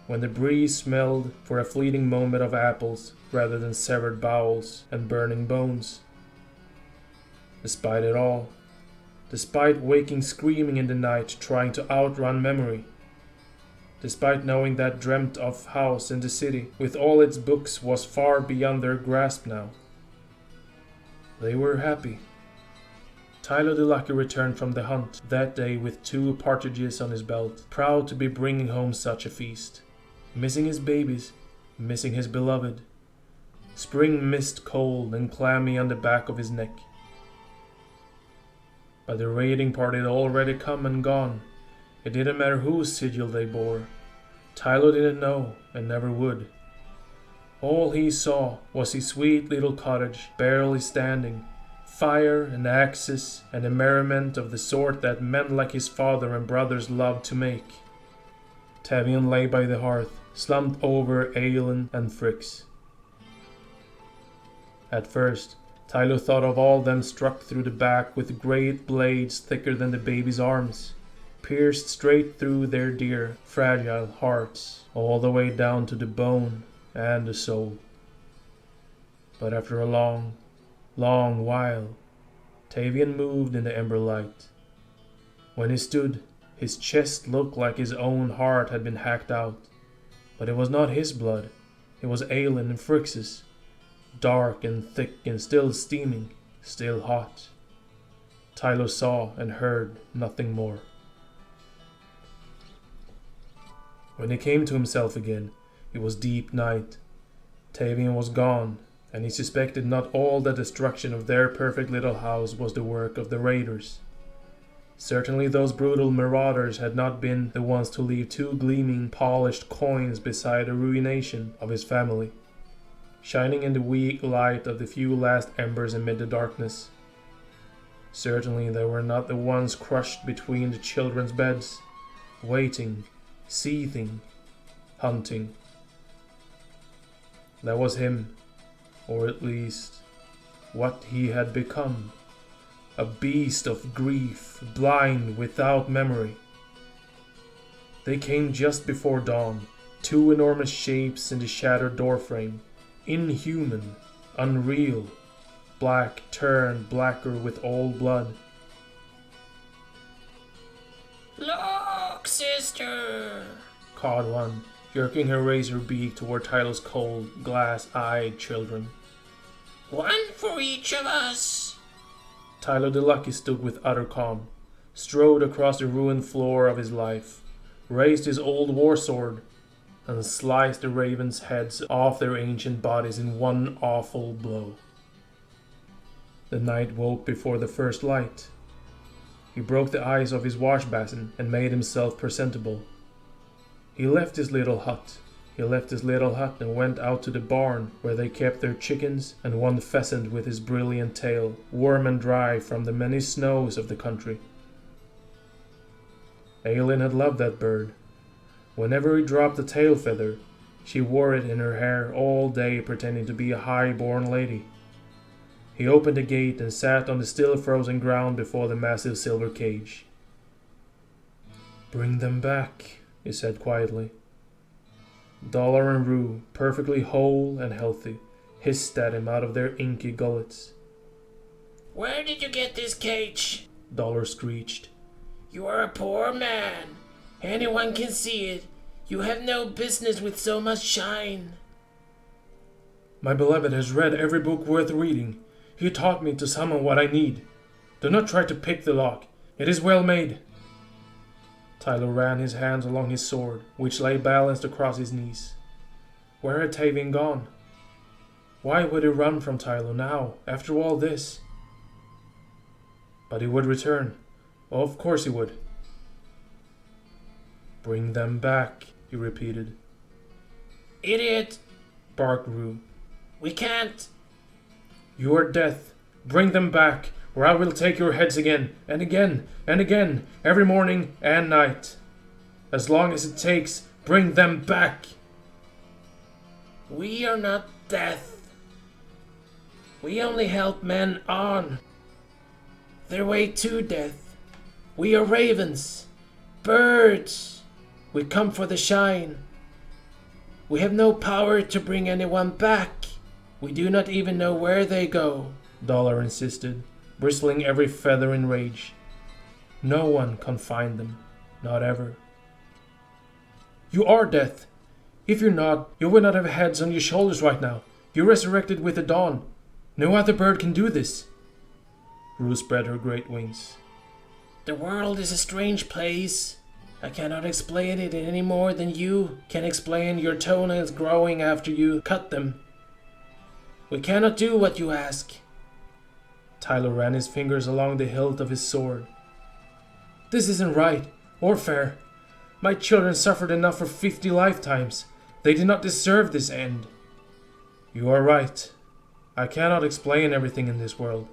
Speaker 1: when the breeze smelled for a fleeting moment of apples rather than severed bowels and burning bones. Despite it all, despite waking screaming in the night trying to outrun memory, despite knowing that dreamt-of house in the city with all its books was far beyond their grasp now, they were happy. Tylo the Lucky returned from the hunt that day with 2 partridges on his belt, proud to be bringing home such a feast. Missing his babies, missing his beloved. Spring mist cold and clammy on the back of his neck. But the raiding party had already come and gone, It didn't matter whose sigil they bore. Tylo didn't know, and never would. All he saw was his sweet little cottage, barely standing, fire and axes and a merriment of the sort that men like his father and brothers loved to make. Tavian lay by the hearth, slumped over Aelin and Fricks. At first, Tylo thought of all them struck through the back with great blades thicker than the baby's arms, pierced straight through their dear, fragile hearts, all the way down to the bone and the soul. But after a long, long while, Tavian moved in the ember light. When he stood, his chest looked like his own heart had been hacked out. But it was not his blood, it was Aelin and Fricks's, dark and thick and still steaming, still hot. Tylo saw and heard nothing more. When he came to himself again, it was deep night. Tavian was gone, and he suspected not all the destruction of their perfect little house was the work of the raiders. Certainly those brutal marauders had not been the ones to leave 2 gleaming, polished coins beside the ruination of his family, shining in the weak light of the few last embers amid the darkness. Certainly they were not the ones crushed between the children's beds, waiting, seething, hunting. That was him, or at least what he had become. A beast of grief, blind without memory. They came just before dawn, 2 enormous shapes in the shattered doorframe, inhuman, unreal, black turned blacker with old blood.
Speaker 2: Look, sister,
Speaker 1: cawed one, jerking her razor beak toward Tylo's cold, glass-eyed children.
Speaker 2: One for each of us.
Speaker 1: Tylo the Lucky stood with utter calm, strode across the ruined floor of his life, raised his old war sword, and sliced the ravens' heads off their ancient bodies in one awful blow. The knight woke before the first light. He broke the ice off his wash basin and made himself presentable. He left his little hut. And went out to the barn where they kept their chickens and one pheasant with his brilliant tail, warm and dry from the many snows of the country. Aelin had loved that bird. Whenever he dropped a tail feather, she wore it in her hair all day, pretending to be a high-born lady. He opened the gate and sat on the still frozen ground before the massive silver cage. "Bring them back," he said quietly. Dollar and Rue, perfectly whole and healthy, hissed at him out of their inky gullets.
Speaker 2: "Where did you get this cage?"
Speaker 1: Dollar screeched.
Speaker 2: "You are a poor man. Anyone can see it. You have no business with so much shine."
Speaker 1: "My beloved has read every book worth reading. He taught me to summon what I need. Do not try to pick the lock. It is well made." Tylo ran his hands along his sword, which lay balanced across his knees. Where had Tavian gone? Why would he run from Tylo now, after all this? But he would return. Oh, of course he would. "Bring them back," he repeated.
Speaker 2: "Idiot,"
Speaker 1: barked Rue.
Speaker 2: "We can't."
Speaker 1: "You are death. Bring them back, or I will take your heads again, and again, and again, every morning and night. As long as it takes, bring them back."
Speaker 2: "We are not death. We only help men on their way to death. We are ravens, birds. We come for the shine. We have no power to bring anyone back. We do not even know where they go,"
Speaker 1: Dollar insisted, bristling every feather in rage. "No one can find them, not ever." "You are death. If you're not, you would not have heads on your shoulders right now. You're resurrected with the dawn. No other bird can do this." Rue spread her great wings.
Speaker 2: "The world is a strange place. I cannot explain it any more than you can explain your toenails growing after you cut them. We cannot do what you ask."
Speaker 1: Tylo ran his fingers along the hilt of his sword. "This isn't right. or fair. My children suffered enough for 50 lifetimes. They did not deserve this end. You are right. I cannot explain everything in this world.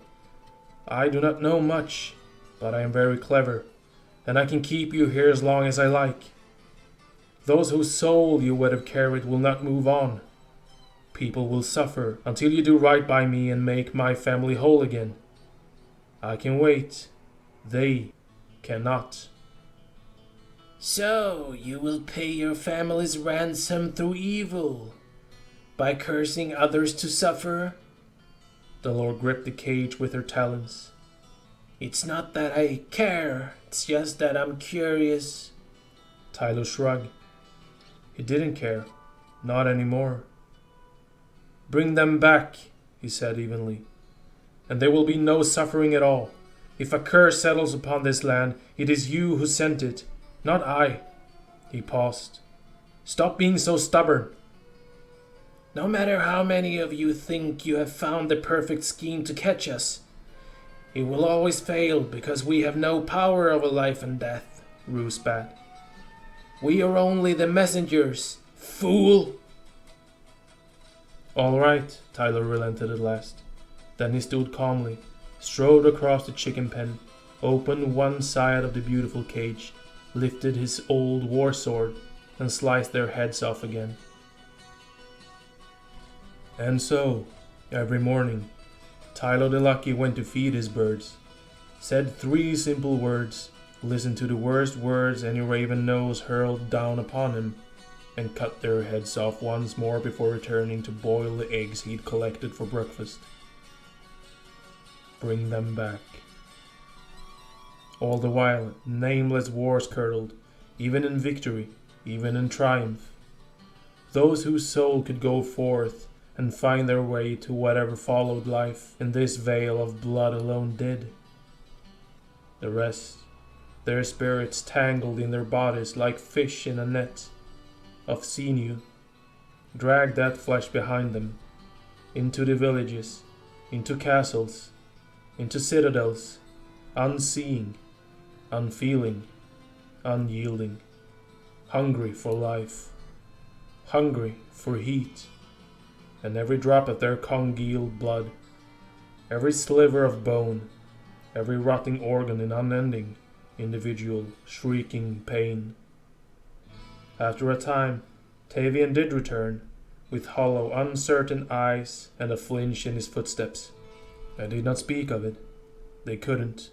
Speaker 1: I do not know much, but I am very clever, and I can keep you here as long as I like. Those whose soul you would have carried will not move on. People will suffer until you do right by me and make my family whole again. I can wait. They cannot.
Speaker 2: So, you will pay your family's ransom through evil, by cursing others to suffer?
Speaker 1: The Lord gripped the cage with her talons.
Speaker 2: It's not that I care, it's just that I'm curious.
Speaker 1: Tylo shrugged. He didn't care. Not anymore. Bring them back, he said evenly, and there will be no suffering at all. If a curse settles upon this land, it is you who sent it, not I. He paused. Stop being so stubborn.
Speaker 2: No matter how many of you think you have found the perfect scheme to catch us, it will always fail because we have no power over life and death, Rue spat. We are only the messengers, fool!
Speaker 1: All right, Tyler relented at last. Then he stood calmly, strode across the chicken pen, opened one side of the beautiful cage, lifted his old war sword, and sliced their heads off again. And so, every morning, Tylo the Lucky went to feed his birds, said 3 simple words, listened to the worst words any raven nose hurled down upon him, and cut their heads off once more before returning to boil the eggs he'd collected for breakfast. Bring them back. All the while, nameless wars curdled, even in victory, even in triumph. Those whose soul could go forth and find their way to whatever followed life in this vale of blood alone did. The rest, their spirits tangled in their bodies like fish in a net of sinew, dragged that flesh behind them, into the villages, into castles, into citadels, unseeing, unfeeling, unyielding, hungry for life, hungry for heat, and every drop of their congealed blood, every sliver of bone, every rotting organ in unending, individual, shrieking pain. After a time, Tavian did return, with hollow, uncertain eyes and a flinch in his footsteps. I did not speak of it. They couldn't.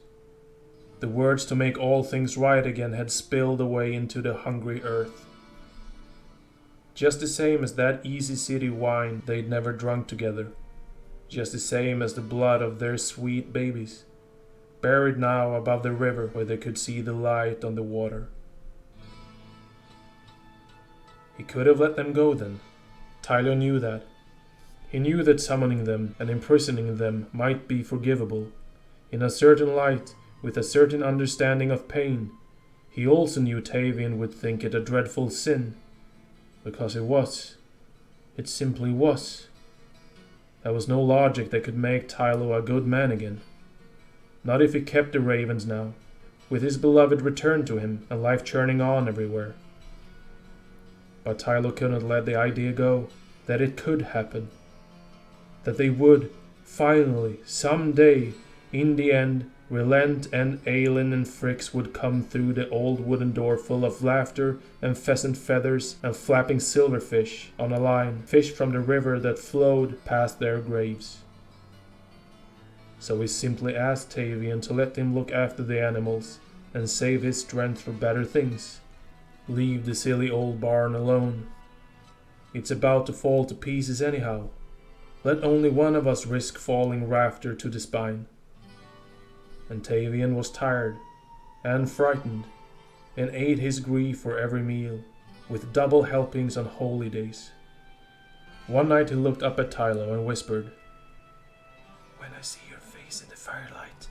Speaker 1: The words to make all things right again had spilled away into the hungry earth. Just the same as that easy city wine they'd never drunk together. Just the same as the blood of their sweet babies, buried now above the river where they could see the light on the water. He could have let them go then. Tylo knew that. He knew that summoning them and imprisoning them might be forgivable. In a certain light, with a certain understanding of pain, he also knew Tavian would think it a dreadful sin. Because it was. It simply was. There was no logic that could make Tylo a good man again. Not if he kept the ravens now, with his beloved returned to him and life churning on everywhere. But Tylo couldn't let the idea go that it could happen. That they would, finally, someday, in the end, relent and Aelin and Fricks would come through the old wooden door full of laughter and pheasant feathers and flapping silverfish on a line, fish from the river that flowed past their graves. So he simply asked Tavian to let him look after the animals and save his strength for better things. Leave the silly old barn alone. It's about to fall to pieces anyhow. Let only one of us risk falling rafter to the spine. And Tavian was tired and frightened, and ate his grief for every meal, with double helpings on holy days. One night he looked up at Tylo and whispered, "When I see your face in the firelight,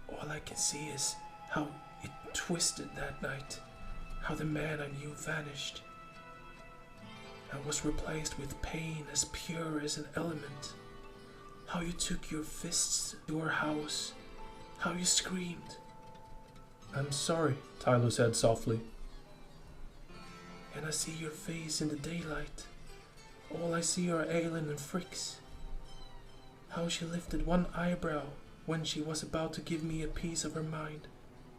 Speaker 1: all I can see is how it twisted that night, how the man I knew vanished. I was replaced with pain as pure as an element. How you took your fists to our house, how you screamed. I'm sorry, Tylo said softly. And I see your face in the daylight. All I see are Aelin and Fricks. How she lifted one eyebrow when she was about to give me a piece of her mind,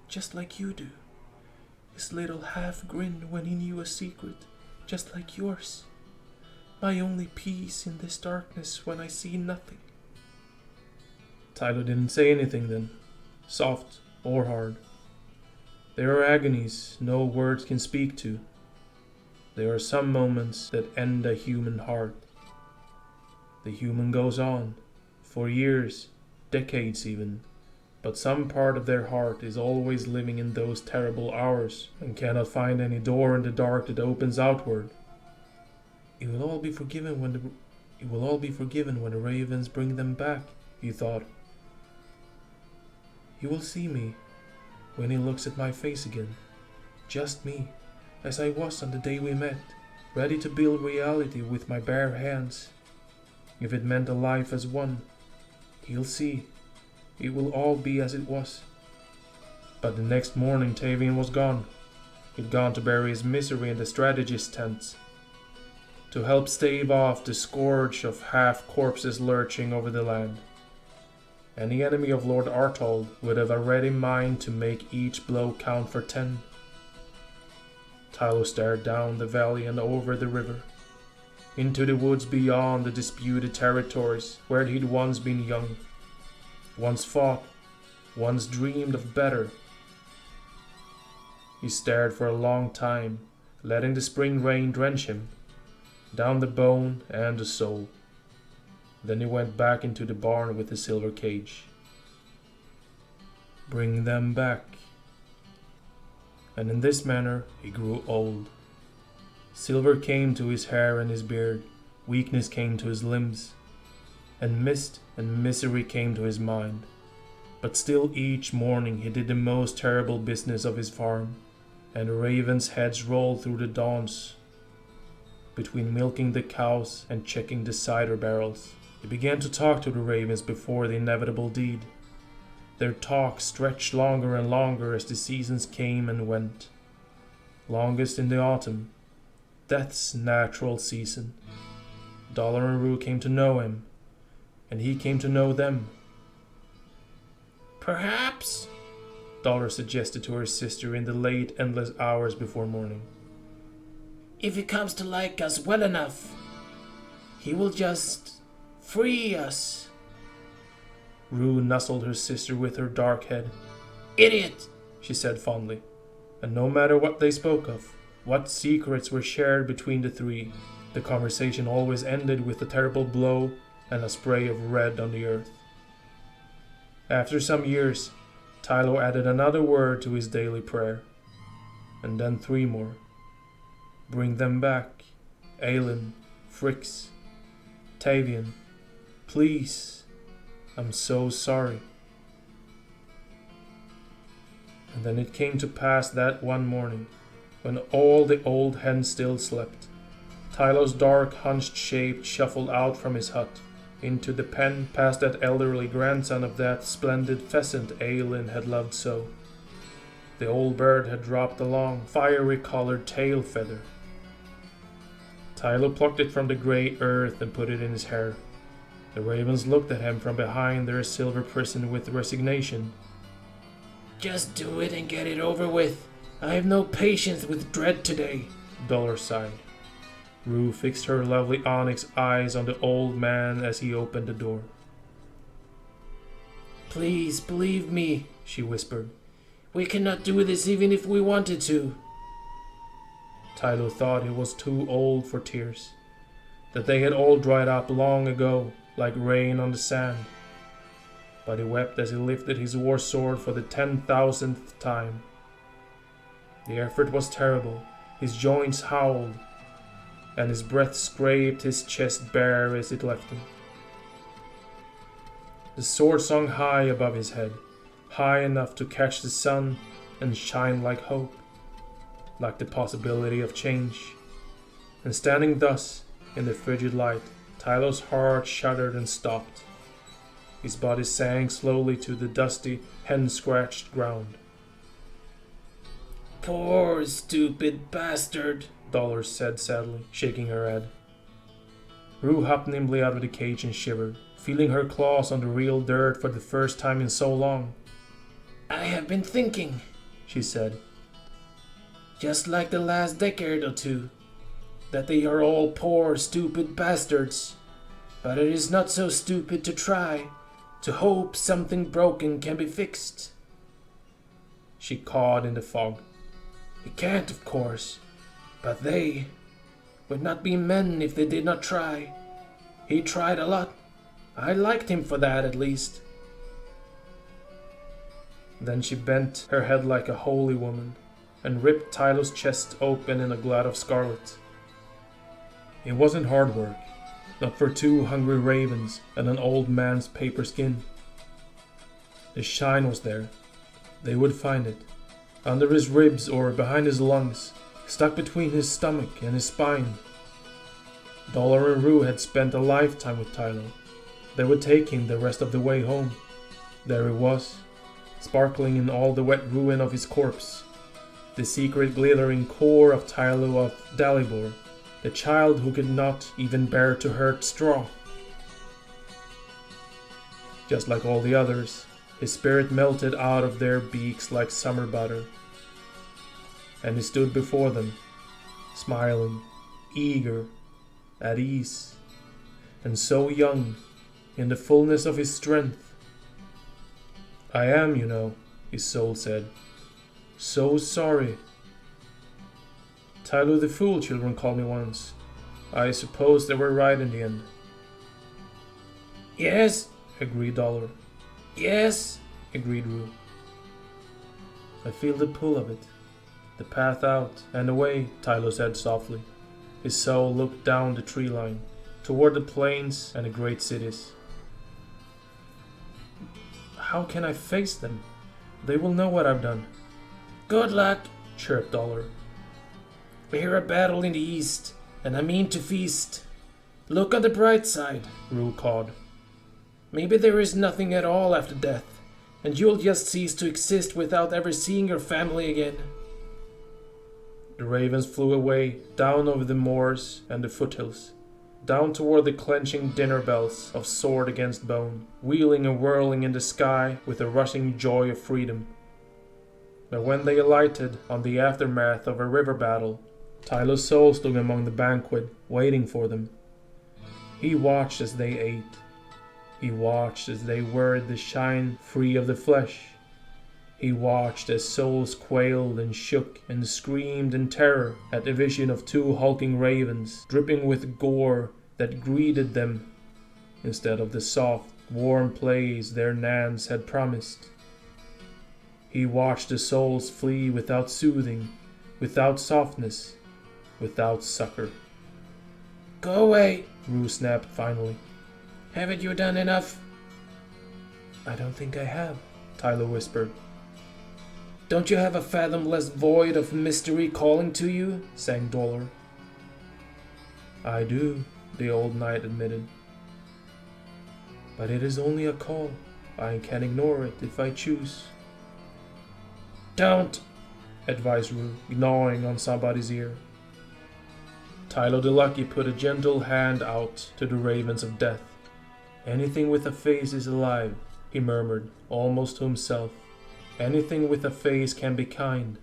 Speaker 1: just like you do. His little half grin when he knew a secret, just like yours. My only peace in this darkness when I see nothing. Tylo didn't say anything then, soft or hard. There are agonies no words can speak to. There are some moments that end a human heart. The human goes on, for years, decades even, but some part of their heart is always living in those terrible hours and cannot find any door in the dark that opens outward. It will all be forgiven when the ravens bring them back, he thought. He will see me when he looks at my face again, just me, as I was on the day we met, ready to build reality with my bare hands. If it meant a life as one, he'll see. It will all be as it was. But the next morning Tavian was gone. He'd gone to bury his misery in the strategist's tents, to help stave off the scourge of half-corpses lurching over the land. Any enemy of Lord Artold would have a ready mind to make each blow count for 10. Tylo stared down the valley and over the river, into the woods beyond the disputed territories where he'd once been young, once fought, once dreamed of better. He stared for a long time, letting the spring rain drench him, down the bone and the soul. Then he went back into the barn with the silver cage. Bring them back. And in this manner he grew old. Silver came to his hair and his beard, weakness came to his limbs, and mist and misery came to his mind. But still each morning he did the most terrible business of his farm, and ravens' heads rolled through the dawns. Between milking the cows and checking the cider barrels, he began to talk to the ravens before the inevitable deed. Their talk stretched longer and longer as the seasons came and went. Longest in the autumn, death's natural season. Dollar and Rue came to know him, and he came to know them.
Speaker 2: Perhaps,
Speaker 1: Dollar suggested to her sister in the late, endless hours before morning,
Speaker 2: if he comes to like us well enough, he will just free us.
Speaker 1: Rue nuzzled her sister with her dark head.
Speaker 2: Idiot,
Speaker 1: she said fondly, and no matter what they spoke of, what secrets were shared between the three, the conversation always ended with a terrible blow and a spray of red on the earth. After some years, Tylo added another word to his daily prayer, and then 3 more. Bring them back, Aelin, Fricks, Tavian, please, I'm so sorry. And then it came to pass that one morning, when all the old hens still slept, Tylo's dark, hunched shape shuffled out from his hut, into the pen past that elderly grandson of that splendid pheasant Aelin had loved so. The old bird had dropped a long, fiery-colored tail feather. Tylo plucked it from the grey earth and put it in his hair. The ravens looked at him from behind their silver prison with resignation.
Speaker 2: Just do it and get it over with. I have no patience with dread today,
Speaker 1: Dollar sighed. Rue fixed her lovely onyx eyes on the old man as he opened the door.
Speaker 2: Please believe me, she whispered. We cannot do this even if we wanted to.
Speaker 1: Tylo thought he was too old for tears, that they had all dried up long ago, like rain on the sand. But he wept as he lifted his war sword for the 10,000th time. The effort was terrible, his joints howled, and his breath scraped his chest bare as it left him. The sword swung high above his head, high enough to catch the sun and shine like hope, like the possibility of change. And standing thus, in the frigid light, Tylo's heart shuddered and stopped. His body sank slowly to the dusty, hen-scratched ground.
Speaker 2: Poor stupid bastard,
Speaker 1: Dollar said sadly, shaking her head. Rue hopped nimbly out of the cage and shivered, feeling her claws on the real dirt for the first time in so long.
Speaker 2: I have been thinking,
Speaker 1: she said.
Speaker 2: Just like the last decade or two, that they are all poor stupid bastards. But it is not so stupid to try, to hope something broken can be fixed.
Speaker 1: She cawed in the fog.
Speaker 2: It can't, of course, but they would not be men if they did not try. He tried a lot. I liked him for that, at least.
Speaker 1: Then she bent her head like a holy woman and ripped Tylo's chest open in a glut of scarlet. It wasn't hard work, not for 2 hungry ravens and an old man's paper skin. The shine was there. They would find it, under his ribs or behind his lungs, stuck between his stomach and his spine. Dollar and Rue had spent a lifetime with Tylo. They would take him the rest of the way home. There he was, sparkling in all the wet ruin of his corpse, the secret glittering core of Tylo of Dalibor, the child who could not even bear to hurt straw. Just like all the others, his spirit melted out of their beaks like summer butter. And he stood before them, smiling, eager, at ease, and so young, in the fullness of his strength. I am, you know, his soul said, so sorry. Tylo the Fool, children called me once. I suppose they were right in the end.
Speaker 2: Yes,
Speaker 1: agreed Dollar.
Speaker 2: Yes,
Speaker 1: agreed Rue. I feel the pull of it. The path out and away, Tylo said softly. His soul looked down the tree line, toward the plains and the great cities. How can I face them? They will know what I've done.
Speaker 2: Good luck,
Speaker 1: chirped Dollar.
Speaker 2: We hear a battle in the east, and I mean to feast. Look on the bright side,
Speaker 1: Rue cawed.
Speaker 2: Maybe there is nothing at all after death, and you'll just cease to exist without ever seeing your family again.
Speaker 1: The ravens flew away, down over the moors and the foothills, down toward the clenching dinner bells of sword against bone, wheeling and whirling in the sky with the rushing joy of freedom. But when they alighted on the aftermath of a river battle, Tylo's soul stood among the banquet, waiting for them. He watched as they ate. He watched as they whirred the shine free of the flesh. He watched as souls quailed and shook and screamed in terror at the vision of 2 hulking ravens, dripping with gore that greeted them, instead of the soft, warm plays their nans had promised. He watched the souls flee without soothing, without softness, without succor.
Speaker 2: Go away,
Speaker 1: Rue snapped finally.
Speaker 2: Haven't you done enough?
Speaker 1: I don't think I have, Tylo whispered.
Speaker 2: Don't you have a fathomless void of mystery calling to you? Sang Dollar.
Speaker 1: I do, the old knight admitted. But it is only a call. I can ignore it if I choose.
Speaker 2: Don't,
Speaker 1: advised Rue, gnawing on somebody's ear. Tylo the Lucky put a gentle hand out to the ravens of death. Anything with a face is alive, he murmured, almost to himself. Anything with a face can be kind.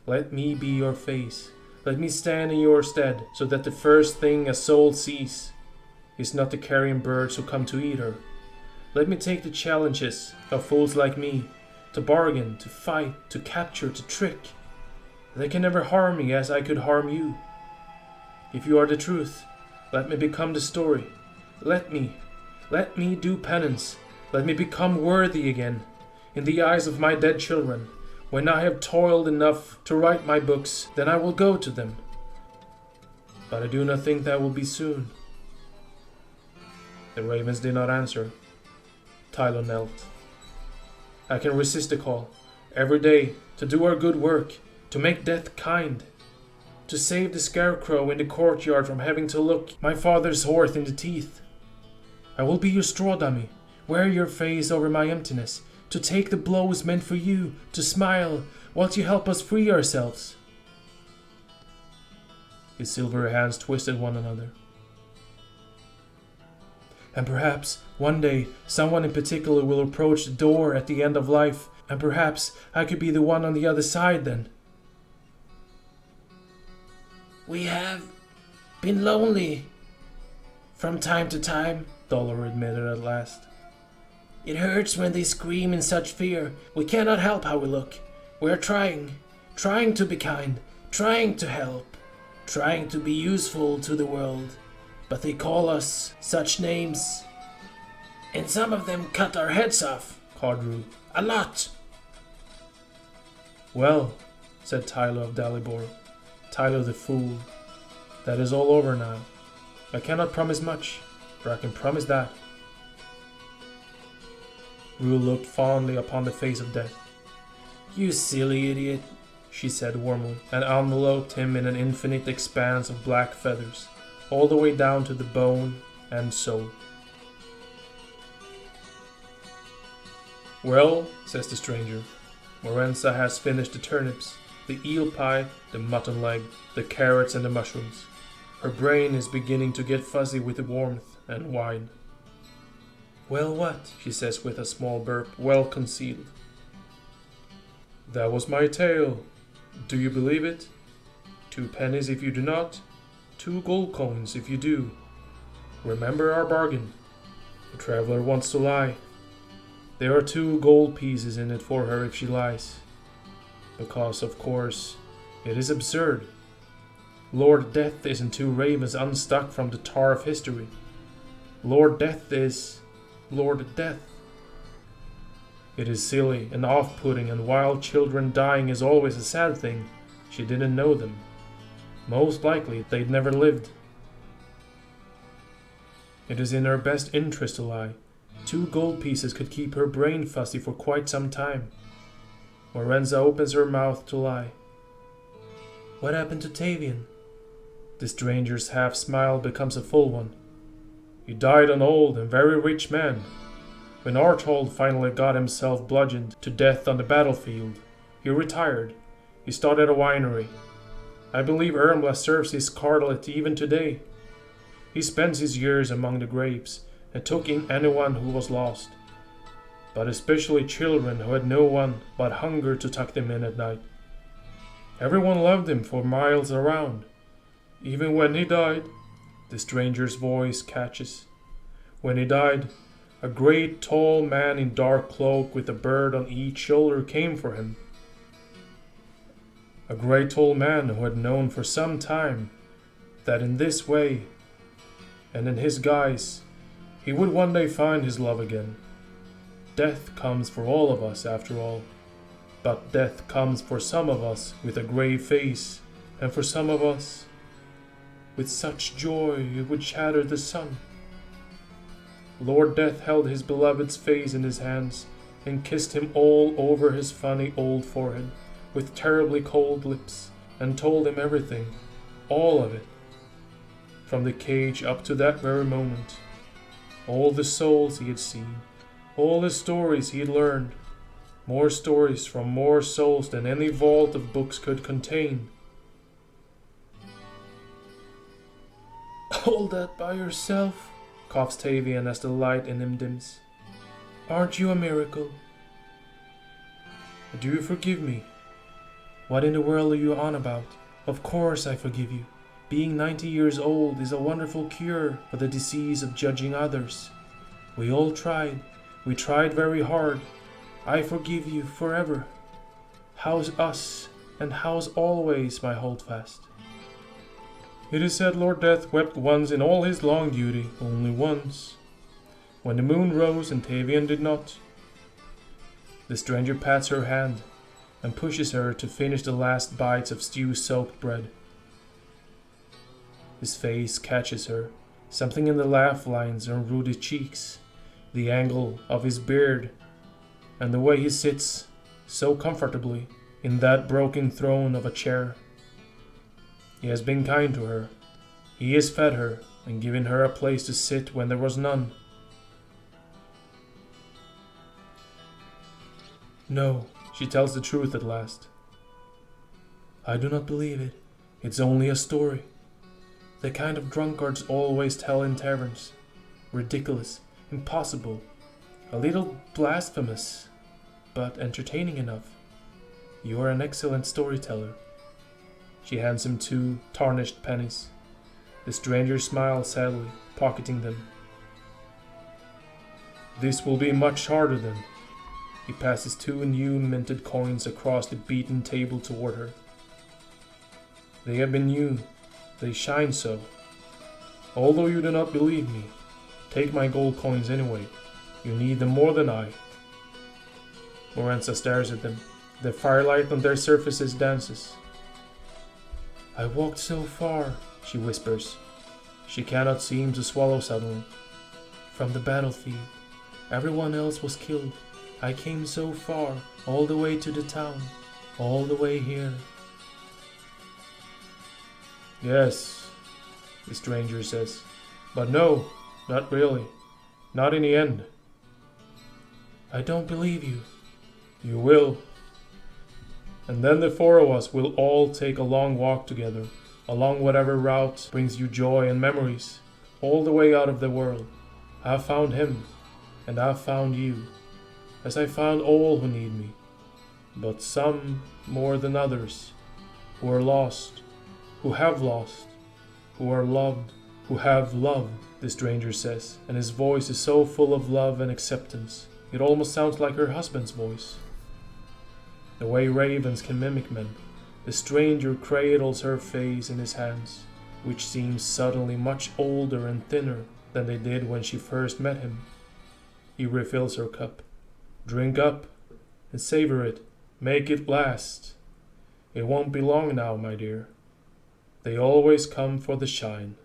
Speaker 1: Let me be your face. Let me stand in your stead, so that the first thing a soul sees is not the carrion birds who come to eat her. Let me take the challenges of fools like me, to bargain, to fight, to capture, to trick. They can never harm me as I could harm you. If you are the truth, let me become the story. Let me do penance. Let me become worthy again, in the eyes of my dead children. When I have toiled enough to write my books, then I will go to them. But I do not think that will be soon. The ravens did not answer. Tylo knelt. I can resist the call, every day, to do our good work, to make death kind, to save the scarecrow in the courtyard from having to look my father's hearth in the teeth. I will be your straw dummy, wear your face over my emptiness, to take the blows meant for you, to smile Won't you help us free ourselves? His silver hands twisted one another. And perhaps one day someone in particular will approach the door at the end of life, and perhaps I could be the one on the other side then.
Speaker 2: We have been lonely from time to time,
Speaker 1: Dollar admitted at last.
Speaker 2: It hurts when they scream in such fear. We cannot help how we look. We're trying to be kind, trying to help, trying to be useful to the world. But they call us such names. And some of them cut our heads off.
Speaker 1: Cardru.
Speaker 2: A lot.
Speaker 1: Well, said Tyler of Dalibor, Tyler the Fool, that is all over now. I cannot promise much, but I can promise that. Rue looked fondly upon the face of death.
Speaker 2: You silly idiot,
Speaker 1: she said warmly, and enveloped him in an infinite expanse of black feathers, all the way down to the bone and soul. Well, says the stranger, Morenza has finished the turnips, the eel pie, the mutton leg, the carrots and the mushrooms. Her brain is beginning to get fuzzy with the warmth and wine. Well, what? She says with a small burp, well concealed. That was my tale. Do you believe it? 2 pennies if you do not, 2 gold coins if you do. Remember our bargain. The traveler wants to lie. There are 2 gold pieces in it for her if she lies. Because, of course, it is absurd. Lord Death isn't 2 ravens unstuck from the tar of history. Lord Death is Lord Death. It is silly and off-putting, and wild children dying is always a sad thing. She didn't know them. Most likely they'd never lived. It is in her best interest to lie. 2 gold pieces could keep her brain fuzzy for quite some time. Morenza opens her mouth to lie. What happened to Tavian? The stranger's half smile becomes a full one. He died an old and very rich man. When Arthold finally got himself bludgeoned to death on the battlefield, he retired. He started a winery. I believe Ermla serves his cartlet even today. He spends his years among the grapes and took in anyone who was lost, but especially children who had no one but hunger to tuck them in at night. Everyone loved him for miles around. Even when he died, the stranger's voice catches. When he died, a great tall man in dark cloak with a bird on each shoulder came for him. A great tall man who had known for some time that in this way, and in his guise, he would one day find his love again. Death comes for all of us, after all. But death comes for some of us with a grave face, and for some of us with such joy it would shatter the sun. Lord Death held his beloved's face in his hands and kissed him all over his funny old forehead with terribly cold lips, and told him everything, all of it, from the cage up to that very moment. All the souls he had seen, all the stories he had learned, more stories from more souls than any vault of books could contain. All that by yourself, coughs Tavian as the light in him dims. Aren't you a miracle? Do you forgive me? What in the world are you on about? Of course I forgive you. Being 90 years old is a wonderful cure for the disease of judging others. We all tried. We tried very hard. I forgive you forever. How's us, and how's always, my holdfast? It is said Lord Death wept once in all his long duty, only once, when the moon rose and Tavian did not. The stranger pats her hand and pushes her to finish the last bites of stew-soaked bread. His face catches her, something in the laugh lines on ruddy cheeks, the angle of his beard, and the way he sits so comfortably in that broken throne of a chair. He has been kind to her. He has fed her and given her a place to sit when there was none. No, she tells the truth at last. I do not believe it. It's only a story. The kind of drunkards always tell in taverns. Ridiculous, impossible, a little blasphemous, but entertaining enough. You are an excellent storyteller. She hands him 2 tarnished pennies. The stranger smiles sadly, pocketing them. This will be much harder then. He passes 2 new minted coins across the beaten table toward her. They have been new. They shine so. Although you do not believe me, take my gold coins anyway. You need them more than I. Moranza stares at them. The firelight on their surfaces dances. I walked so far, she whispers. She cannot seem to swallow suddenly. From the battlefield. Everyone else was killed. I came so far, all the way to the town, all the way here. Yes, the stranger says. But no, not really. Not in the end. I don't believe you. You will. And then the 4 of us will all take a long walk together, along whatever route brings you joy and memories, all the way out of the world. I've found him, and I've found you, as I found all who need me, but some more than others, who are lost, who have lost, who are loved, who have loved, the stranger says, and his voice is so full of love and acceptance, it almost sounds like her husband's voice. The way ravens can mimic men, the stranger cradles her face in his hands, which seems suddenly much older and thinner than they did when she first met him. He refills her cup. Drink up, and savor it. Make it last. It won't be long now, my dear. They always come for the shine.